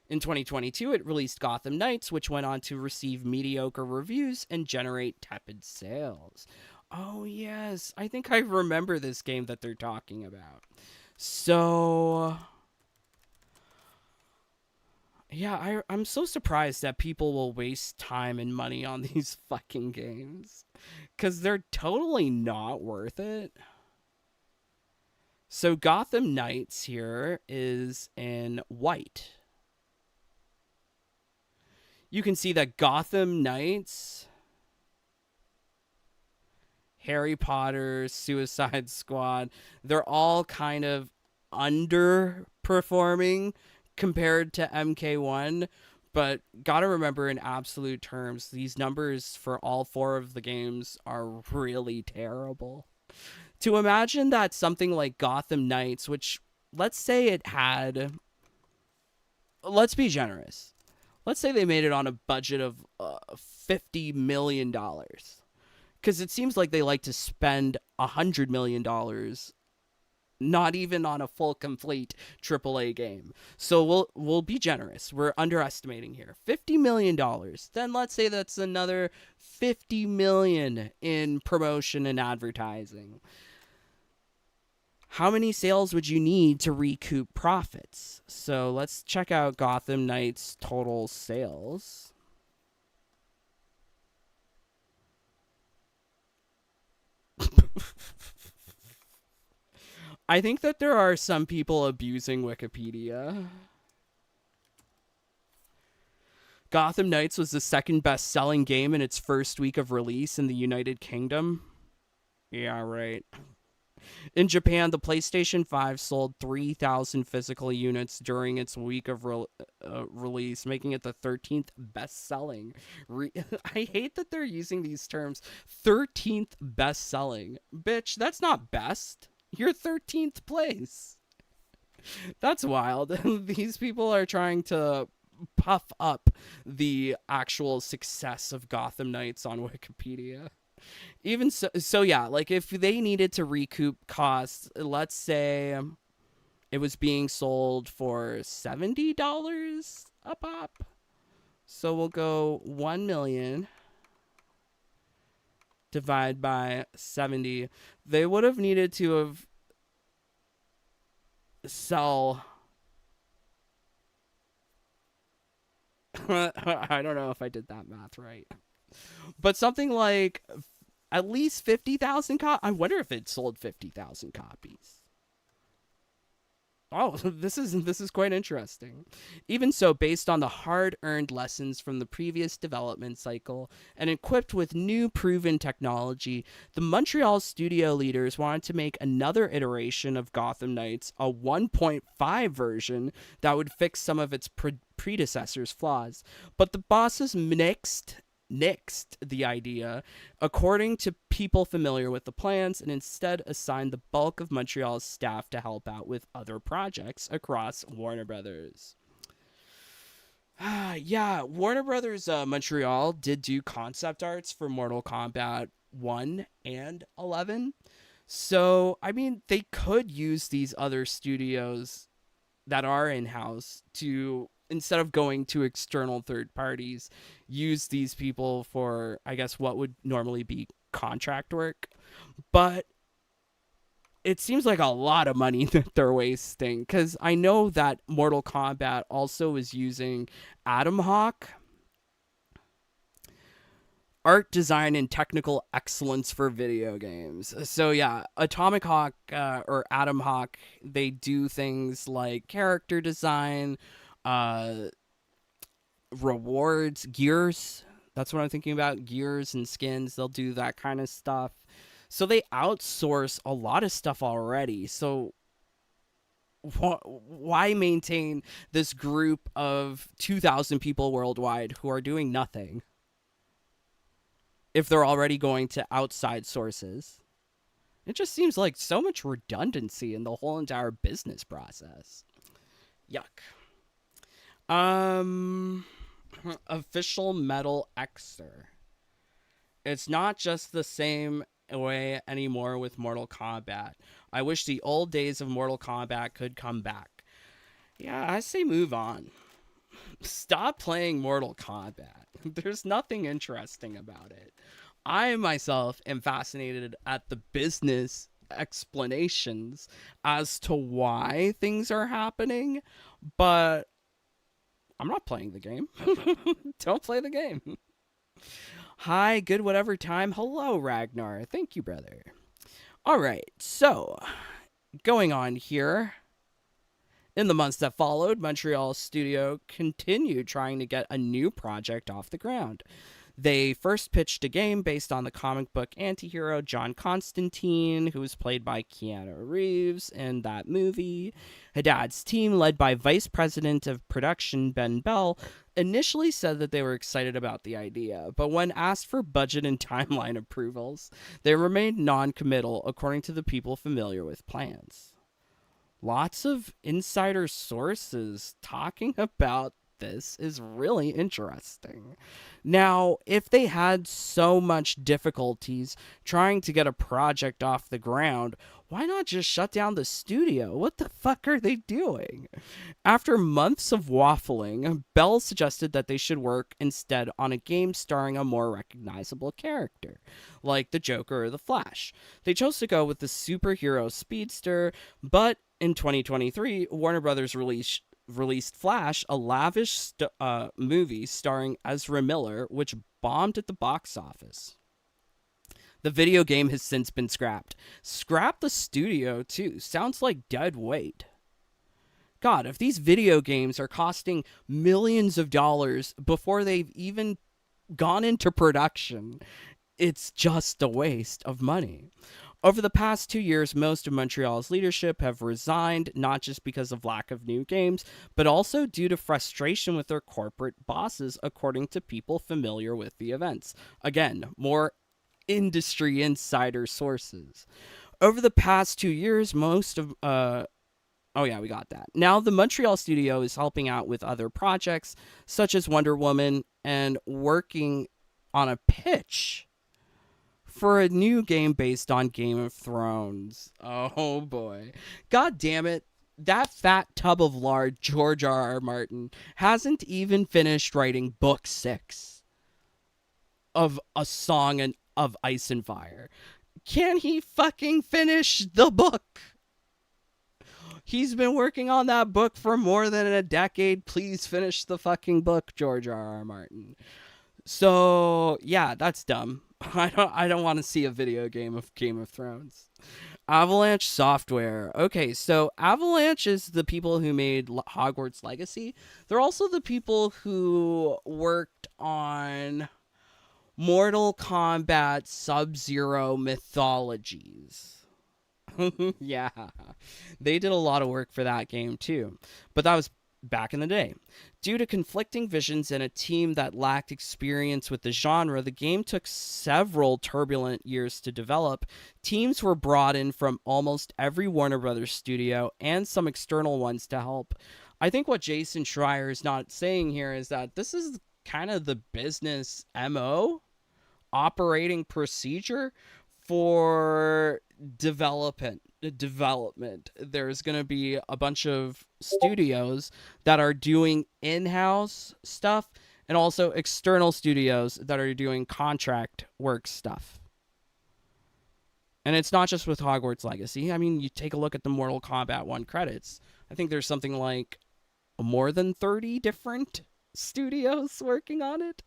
In 2022, it released Gotham Knights, which went on to receive mediocre reviews and generate tepid sales. Oh, yes. I think I remember this game that they're talking about. So yeah, I'm so surprised that people will waste time and money on these fucking games. Because they're totally not worth it. So Gotham Knights here is in white. You can see that Gotham Knights, Harry Potter, Suicide Squad, they're all kind of underperforming compared to MK1, But gotta remember, in absolute terms, these numbers for all 4 of the games are really terrible. To imagine that something like Gotham Knights, which, let's say it had, let's be generous, let's say they made it on a budget of $50 million. Because it seems like they like to spend $100 million not even on a full complete AAA game. So we'll be generous. We're underestimating here. $50 million. Then let's say that's another $50 million in promotion and advertising. How many sales would you need to recoup profits? So let's check out Gotham Knights' total sales. I think that there are some people abusing Wikipedia. Gotham Knights was the second best-selling game in its first week of release in the United Kingdom. Yeah, right. In Japan, the PlayStation 5 sold 3,000 physical units during its week of release, making it the 13th best-selling. I hate that they're using these terms. 13th best-selling. Bitch, that's not best. You're 13th place. That's wild. These people are trying to puff up the actual success of Gotham Knights on Wikipedia. Even so yeah, like if they needed to recoup costs, let's say it was being sold for $70 a pop. So we'll go 1 million divide by 70. They would have needed to have sell I don't know if I did that math right. But something like at least 50,000 copies. I wonder if it sold 50,000 copies. Oh, this is quite interesting. Even so, based on the hard-earned lessons from the previous development cycle and equipped with new proven technology, the Montreal studio leaders wanted to make another iteration of Gotham Knights, a 1.5 version that would fix some of its predecessor's flaws. But the bosses nixed the idea, according to people familiar with the plans, and instead assigned the bulk of Montreal's staff to help out with other projects across Warner Brothers. Yeah, Warner Brothers Montreal did do concept arts for Mortal Kombat 1 and 11. So, I mean, they could use these other studios that are in-house to, instead of going to external third parties, use these people for, I guess, what would normally be contract work. But it seems like a lot of money that they're wasting, because I know that Mortal Kombat also is using Adam Hawk, art design and technical excellence for video games. So yeah, Atomic Hawk or Adam Hawk, they do things like character design, rewards, gears. That's what I'm thinking about. Gears and skins. They'll do that kind of stuff. So they outsource a lot of stuff already. So why maintain this group of 2,000 people worldwide who are doing nothing if they're already going to outside sources? It just seems like so much redundancy in the whole entire business process. Yuck. Official Metal Xer. It's not just the same way anymore with Mortal Kombat. I wish the old days of Mortal Kombat could come back. Yeah, I say move on. Stop playing Mortal Kombat. There's nothing interesting about it. I myself am fascinated at the business explanations as to why things are happening, but I'm not playing the game. Don't play the game. Hi, good whatever time. Hello, Ragnar. Thank you, brother. All right, so going on here. In the months that followed, Montreal studio continued trying to get a new project off the ground. They first pitched a game based on the comic book antihero John Constantine, who was played by Keanu Reeves in that movie. Haddad's team, led by Vice President of Production Ben Bell, initially said that they were excited about the idea, but when asked for budget and timeline approvals, they remained non-committal, according to the people familiar with plans. Lots of insider sources talking about this is really interesting. Now, if they had so much difficulties trying to get a project off the ground, why not just shut down the studio? What the fuck are they doing? After months of waffling, Bell suggested that they should work instead on a game starring a more recognizable character, like the Joker or the Flash. They chose to go with the superhero speedster, but in 2023, Warner Brothers released Flash, a lavish movie starring Ezra Miller, which bombed at the box office. The video game has since been scrapped. Scrap the studio, too. Sounds like dead weight. God, if these video games are costing millions of dollars before they've even gone into production, it's just a waste of money. Over the past 2 years, most of Montreal's leadership have resigned, not just because of lack of new games, but also due to frustration with their corporate bosses, according to people familiar with the events. Again, more industry insider sources. Over the past 2 years, most of oh yeah, we got that. Now the Montreal studio is helping out with other projects such as Wonder Woman and working on a pitch for a new game based on Game of Thrones. Oh boy. God damn it. That fat tub of lard, George R.R. Martin, hasn't even finished writing book 6 of A Song of Ice and Fire. Can he fucking finish the book? He's been working on that book for more than a decade. Please finish the fucking book, George R.R. Martin. So, yeah, that's dumb. I don't want to see a video game of Game of Thrones. Avalanche Software. Okay, so Avalanche is the people who made Hogwarts Legacy. They're also the people who worked on Mortal Kombat Sub-Zero Mythologies. Yeah, they did a lot of work for that game too, but that was back in the day. Due to conflicting visions and a team that lacked experience with the genre, the game took several turbulent years to develop. Teams were brought in from almost every Warner Brothers studio and some external ones to help. I think what Jason Schreier is not saying here is that this is kind of the business MO, operating procedure for development. There's going to be a bunch of studios that are doing in-house stuff and also external studios that are doing contract work stuff. And it's not just with Hogwarts Legacy. I mean, you take a look at the Mortal Kombat 1 credits. I think there's something like more than 30 different studios working on it.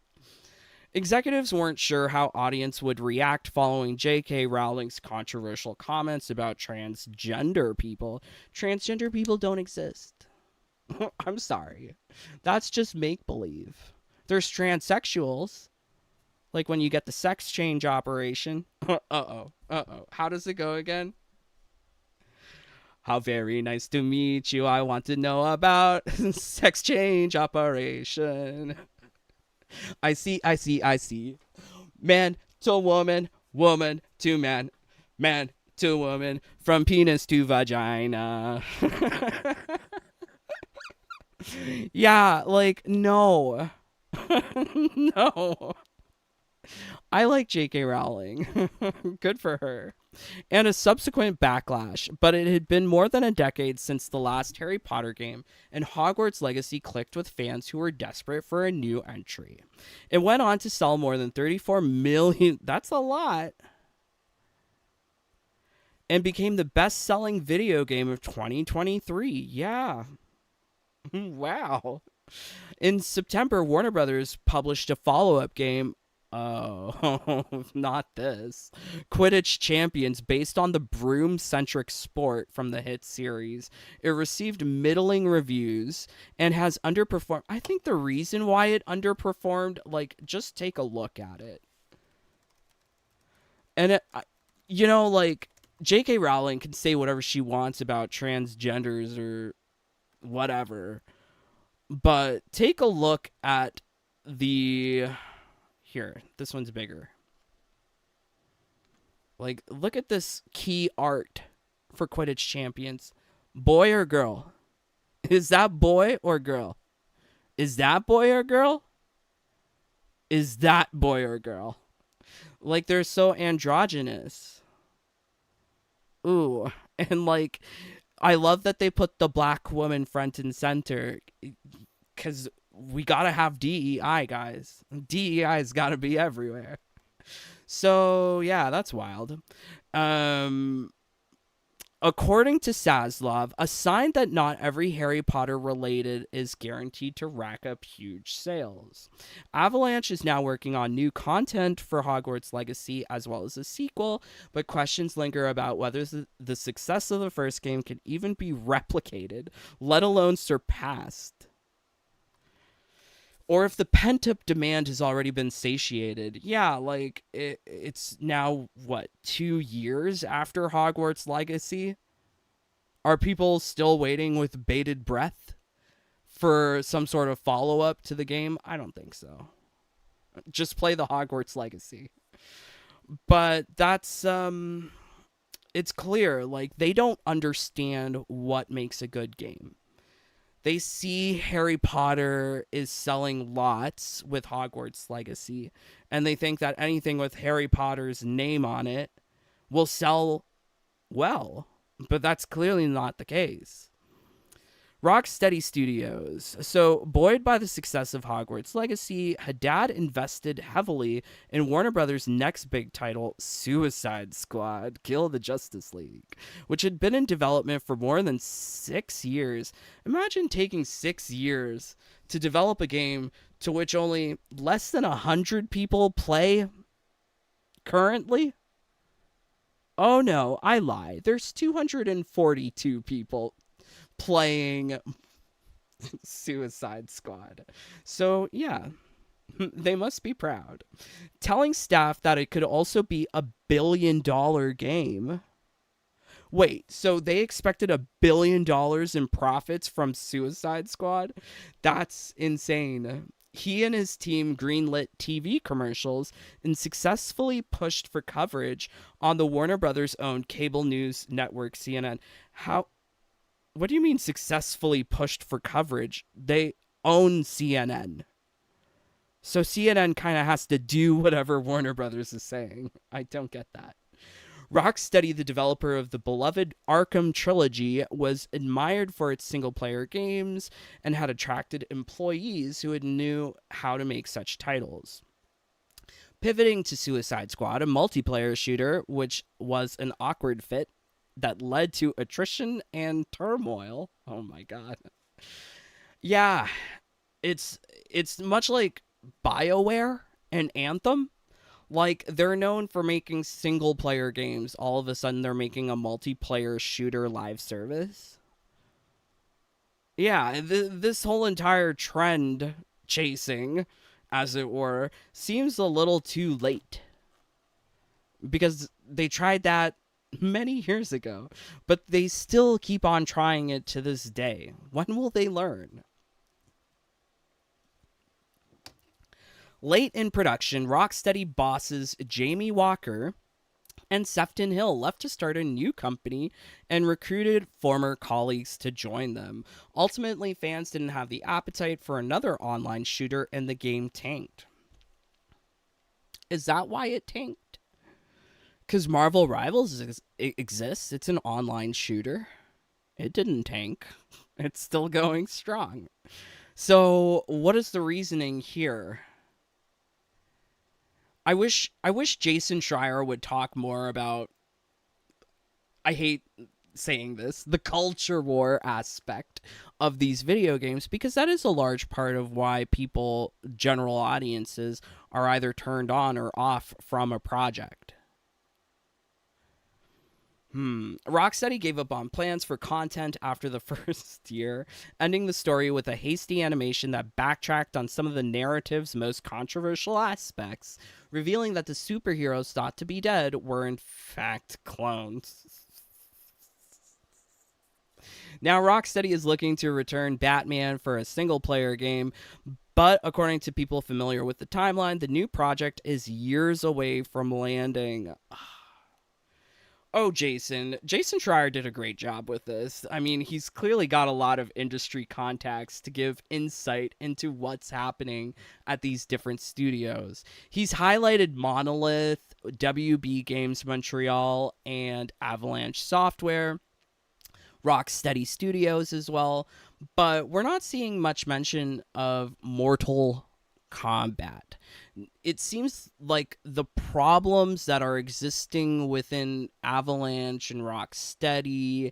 Executives weren't sure how audience would react following J.K. Rowling's controversial comments about transgender people. Transgender people don't exist. I'm sorry. That's just make-believe. There's transsexuals. Like when you get the sex change operation. Uh-oh. How does it go again? How very nice to meet you. I want to know about sex change operation. I see. Man to woman, woman to man, man to woman, from penis to vagina. Yeah, like, no. No. I like J.K. Rowling. Good for her. And a subsequent backlash, but it had been more than a decade since the last Harry Potter game, and Hogwarts Legacy clicked with fans who were desperate for a new entry. It went on to sell more than 34 million, that's a lot, and became the best-selling video game of 2023. Yeah. Wow. In September, Warner Brothers published a follow-up game Oh, not this. Quidditch Champions, based on the broom-centric sport from the hit series. It received middling reviews and has underperformed. I think the reason why it underperformed, like, just take a look at it. And, like, J.K. Rowling can say whatever she wants about transgenders or whatever, but take a look at the... Here, this one's bigger. Like, look at this key art for Quidditch Champions. Boy or girl? Is that boy or girl? Is that boy or girl? Is that boy or girl? Like, they're so androgynous. Ooh. And, like, I love that they put the black woman front and center. Because we gotta have DEI, guys. DEI's gotta be everywhere. So, yeah, that's wild. According to Saslov, a sign that not every Harry Potter related is guaranteed to rack up huge sales. Avalanche is now working on new content for Hogwarts Legacy as well as a sequel, but questions linger about whether the success of the first game can even be replicated, let alone surpassed. Or if the pent-up demand has already been satiated. Yeah, like, it's now, 2 years after Hogwarts Legacy? Are people still waiting with bated breath for some sort of follow-up to the game? I don't think so. Just play the Hogwarts Legacy. But that's, it's clear, like, they don't understand what makes a good game. They see Harry Potter is selling lots with Hogwarts Legacy, and they think that anything with Harry Potter's name on it will sell well, but that's clearly not the case. Rocksteady Studios. So, buoyed by the success of Hogwarts Legacy, Haddad invested heavily in Warner Brothers' next big title, Suicide Squad: Kill the Justice League, which had been in development for more than 6 years. Imagine taking 6 years to develop a game to which only less than 100 people play currently. Oh no, I lie. There's 242 people playing Suicide Squad. So, yeah, they must be proud. Telling staff that it could also be a $1 billion game. Wait, so they expected $1 billion in profits from Suicide Squad? That's insane. He and his team greenlit TV commercials and successfully pushed for coverage on the Warner Brothers owned cable news network CNN. What do you mean successfully pushed for coverage? They own CNN. So CNN kind of has to do whatever Warner Brothers is saying. I don't get that. Rocksteady, the developer of the beloved Arkham trilogy, was admired for its single-player games and had attracted employees who knew how to make such titles. Pivoting to Suicide Squad, a multiplayer shooter, which was an awkward fit that led to attrition and turmoil. Oh my god. Yeah, it's much like BioWare and Anthem. Like, they're known for making single-player games. All of a sudden, they're making a multiplayer shooter live service. Yeah, this whole entire trend chasing, as it were, seems a little too late. Because they tried that many years ago, but they still keep on trying it to this day. When will they learn? Late in production, Rocksteady bosses Jamie Walker and Sefton Hill left to start a new company and recruited former colleagues to join them. Ultimately, fans didn't have the appetite for another online shooter, and the game tanked. Is that why it tanked? Because Marvel Rivals exists. It's an online shooter. It didn't tank. It's still going strong. So, what is the reasoning here? I wish Jason Schreier would talk more about, I hate saying this, the culture war aspect of these video games, because that is a large part of why people, general audiences, are either turned on or off from a project. Rocksteady gave up on plans for content after the first year, ending the story with a hasty animation that backtracked on some of the narrative's most controversial aspects, revealing that the superheroes thought to be dead were in fact clones. Now, Rocksteady is looking to return Batman for a single-player game, but according to people familiar with the timeline, the new project is years away from landing. Oh, Jason Schreier did a great job with this. I mean, he's clearly got a lot of industry contacts to give insight into what's happening at these different studios. He's highlighted Monolith, WB Games Montreal, and Avalanche Software, Rocksteady Studios as well, but we're not seeing much mention of Mortal Kombat. It seems like the problems that are existing within Avalanche and Rocksteady,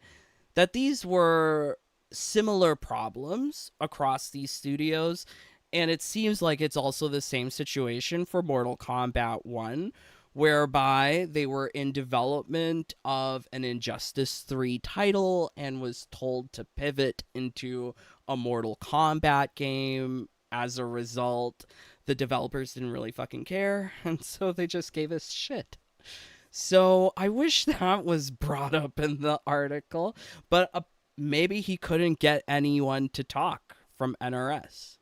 that these were similar problems across these studios, and it seems like it's also the same situation for Mortal Kombat 1, whereby they were in development of an Injustice 3 title and was told to pivot into a Mortal Kombat game. As a result, the developers didn't really fucking care, and so they just gave us shit. So I wish that was brought up in the article, but maybe he couldn't get anyone to talk from NRS.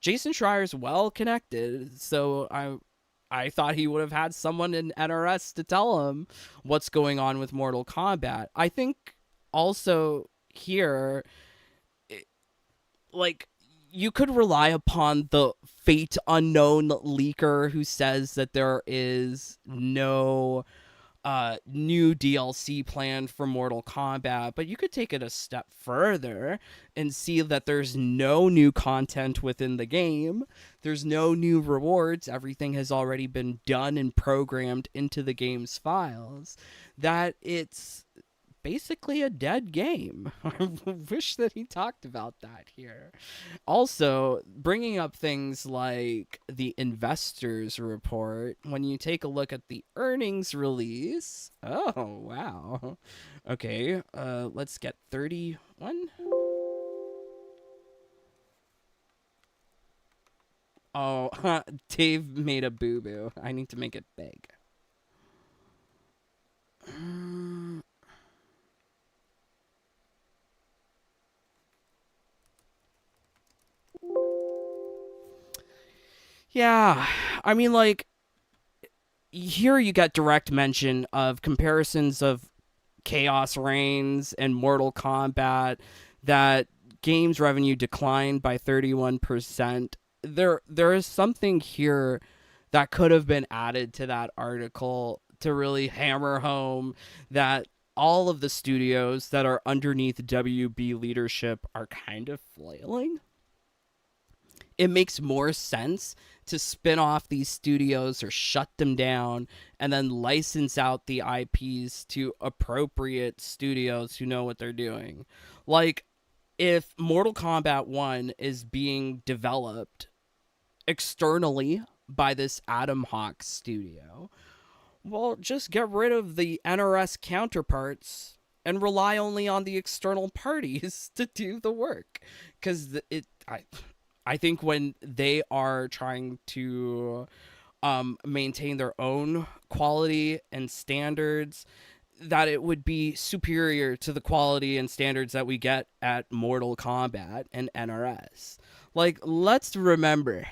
Jason Schreier's well connected, so I thought he would have had someone in NRS to tell him what's going on with Mortal Kombat. I think also here, like, you could rely upon the fate unknown leaker who says that there is no new DLC planned for Mortal Kombat, but you could take it a step further and see that there's no new content within the game. There's no new rewards. Everything has already been done and programmed into the game's files. That it's basically a dead game. I wish that he talked about that here. Also, bringing up things like the investors report, when you take a look at the earnings release, oh, wow. Okay, let's get 31. Oh, Dave made a boo-boo. I need to make it big. Yeah, I mean, like, here you get direct mention of comparisons of Chaos Reigns and Mortal Kombat, that games revenue declined by 31%. There is something here that could have been added to that article to really hammer home that all of the studios that are underneath WB leadership are kind of flailing. It makes more sense to spin off these studios or shut them down and then license out the IPs to appropriate studios who know what they're doing. Like, if Mortal Kombat 1 is being developed externally by this Adam Hawk studio, well, just get rid of the NRS counterparts and rely only on the external parties to do the work. Because I think when they are trying to maintain their own quality and standards, that it would be superior to the quality and standards that we get at Mortal Kombat and NRS. Like, let's remember,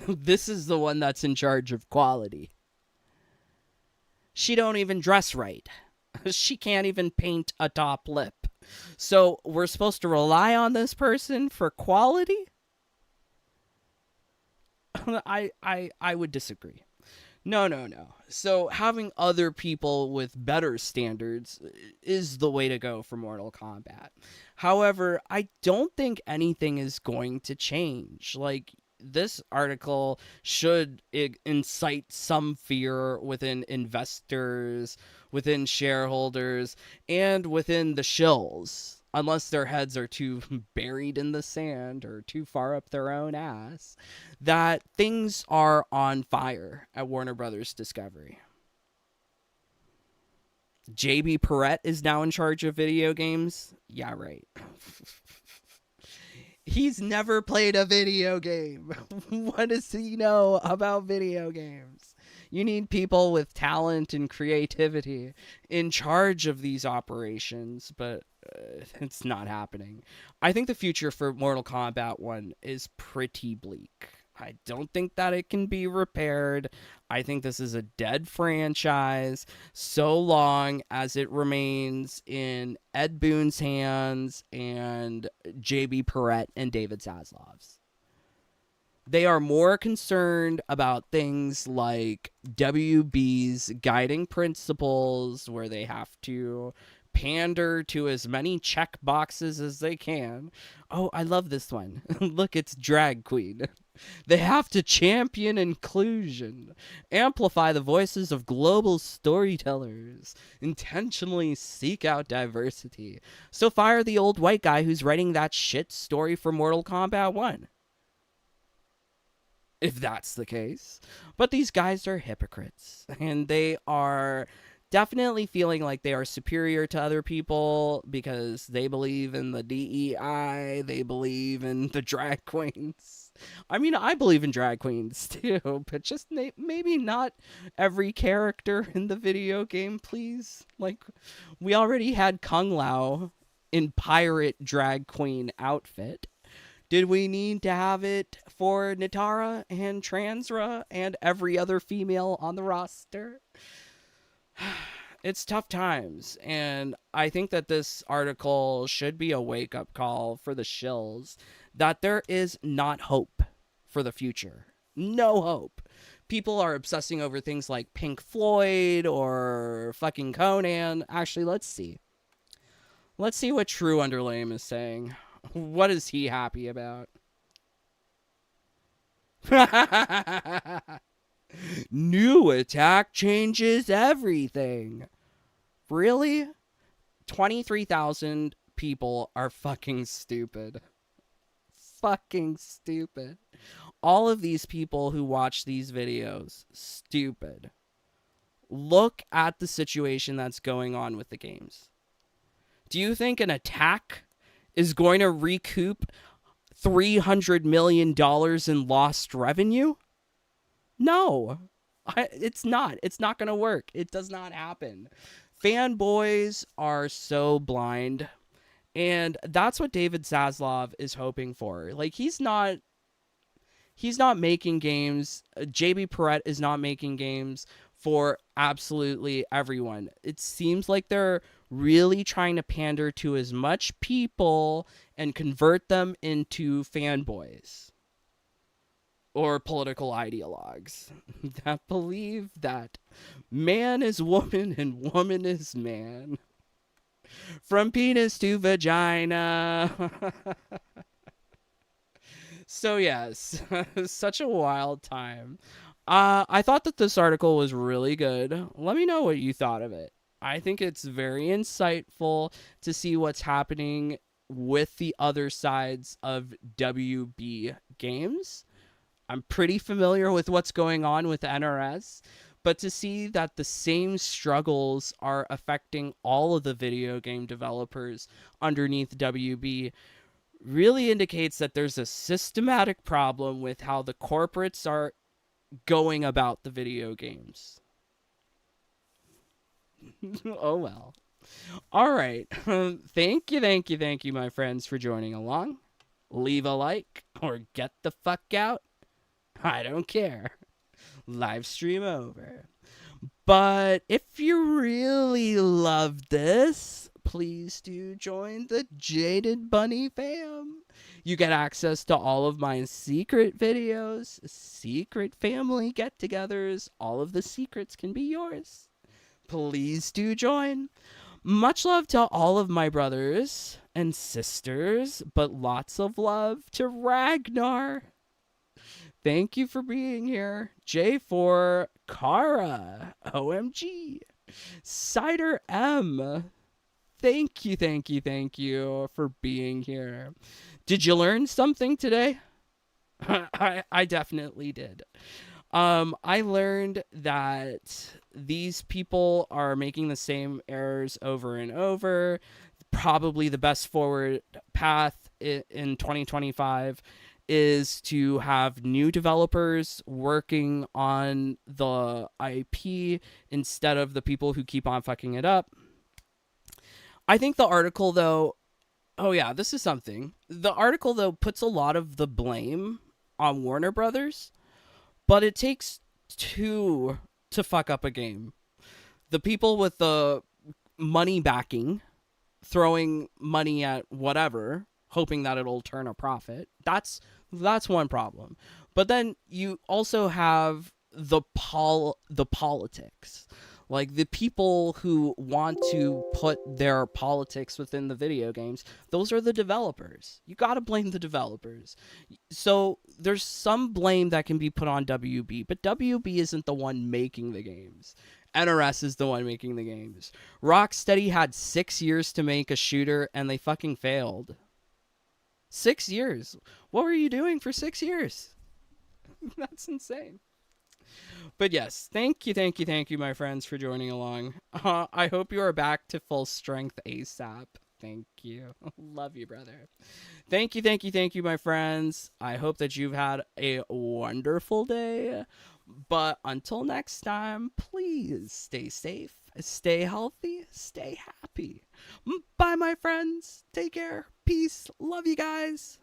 this is the one that's in charge of quality. She don't even dress right. She can't even paint a top lip. So we're supposed to rely on this person for quality? I would disagree. No. So having other people with better standards is the way to go for Mortal Kombat. However, I don't think anything is going to change. Like, this article should incite some fear within investors, within shareholders, and within the shills. unless their heads are too buried in the sand or too far up their own ass, that things are on fire at Warner Brothers Discovery. JB Perrette is now in charge of video games. Yeah, right. He's never played a video game. What does he know about video games? You need people with talent and creativity in charge of these operations, but it's not happening. I think the future for Mortal Kombat 1 is pretty bleak. I don't think that it can be repaired. I think this is a dead franchise so long as it remains in Ed Boon's hands and JB Perrette and David Zaslav's. They are more concerned about things like WB's guiding principles, where they have to pander to as many check boxes as they can. Oh, I love this one. Look, it's drag queen. They have to champion inclusion, amplify the voices of global storytellers, intentionally seek out diversity. So fire the old white guy who's writing that shit story for Mortal Kombat 1. If that's the case. But these guys are hypocrites, and they are definitely feeling like they are superior to other people because they believe in the DEI, they believe in the drag queens. I mean, I believe in drag queens too, but just maybe not every character in the video game, please. Like, we already had Kung Lao in pirate drag queen outfit. Did we need to have it for Nitara and Transra and every other female on the roster? It's tough times, and I think that this article should be a wake-up call for the shills that there is not hope for the future. No hope. People are obsessing over things like Pink Floyd or fucking Conan. Actually, let's see. Let's see what True Underlame is saying. What is he happy about? New attack changes everything. Really? 23,000 people are fucking stupid. Fucking stupid. All of these people who watch these videos, stupid. Look at the situation that's going on with the games. Do you think an attack is going to recoup $300 million in lost revenue? No, it's not. It's not going to work. It does not happen. Fanboys are so blind, and that's what David Zaslav is hoping for. Like, he's not making games. JB Perrette is not making games for absolutely everyone. It seems like they're really trying to pander to as much people and convert them into fanboys or political ideologues that believe that man is woman and woman is man. From penis to vagina. So yes, such a wild time. I thought that this article was really good. Let me know what you thought of it. I think it's very insightful to see what's happening with the other sides of WB games. I'm pretty familiar with what's going on with NRS, but to see that the same struggles are affecting all of the video game developers underneath WB really indicates that there's a systematic problem with how the corporates are going about the video games. Oh well. All right. Thank you, my friends, for joining along. Leave a like or get the fuck out. I don't care. Live stream over. But if you really love this, please do join the Jaded Bunny fam. You get access to all of my secret videos, secret family get-togethers. All of the secrets can be yours. Please do join. Much love to all of my brothers and sisters, but lots of love to Ragnar. Thank you for being here. J4, Kara, OMG, Cider M, Thank you for being here. Did you learn something today? I definitely did. I learned that these people are making the same errors over and over. Probably the best forward path in 2025 is to have new developers working on the IP instead of the people who keep on fucking it up. I think the article, though, oh yeah, this is something. The article, though, puts a lot of the blame on Warner Brothers, but it takes two to fuck up a game. The people with the money backing, throwing money at whatever, hoping that it'll turn a profit. That's one problem. But then you also have the politics. Like the people who want to put their politics within the video games, those are the developers. You got to blame the developers. So there's some blame that can be put on WB, but WB isn't the one making the games. NRS is the one making the games. Rocksteady had 6 years to make a shooter and they fucking failed. 6 years. What were you doing for 6 years? That's insane. But yes, thank you, my friends, for joining along. I hope you are back to full strength ASAP. Thank you. Love you, brother. Thank you, my friends. I hope that you've had a wonderful day. But until next time, please stay safe, stay healthy, stay happy. Bye, my friends. Take care. Peace. Love you guys.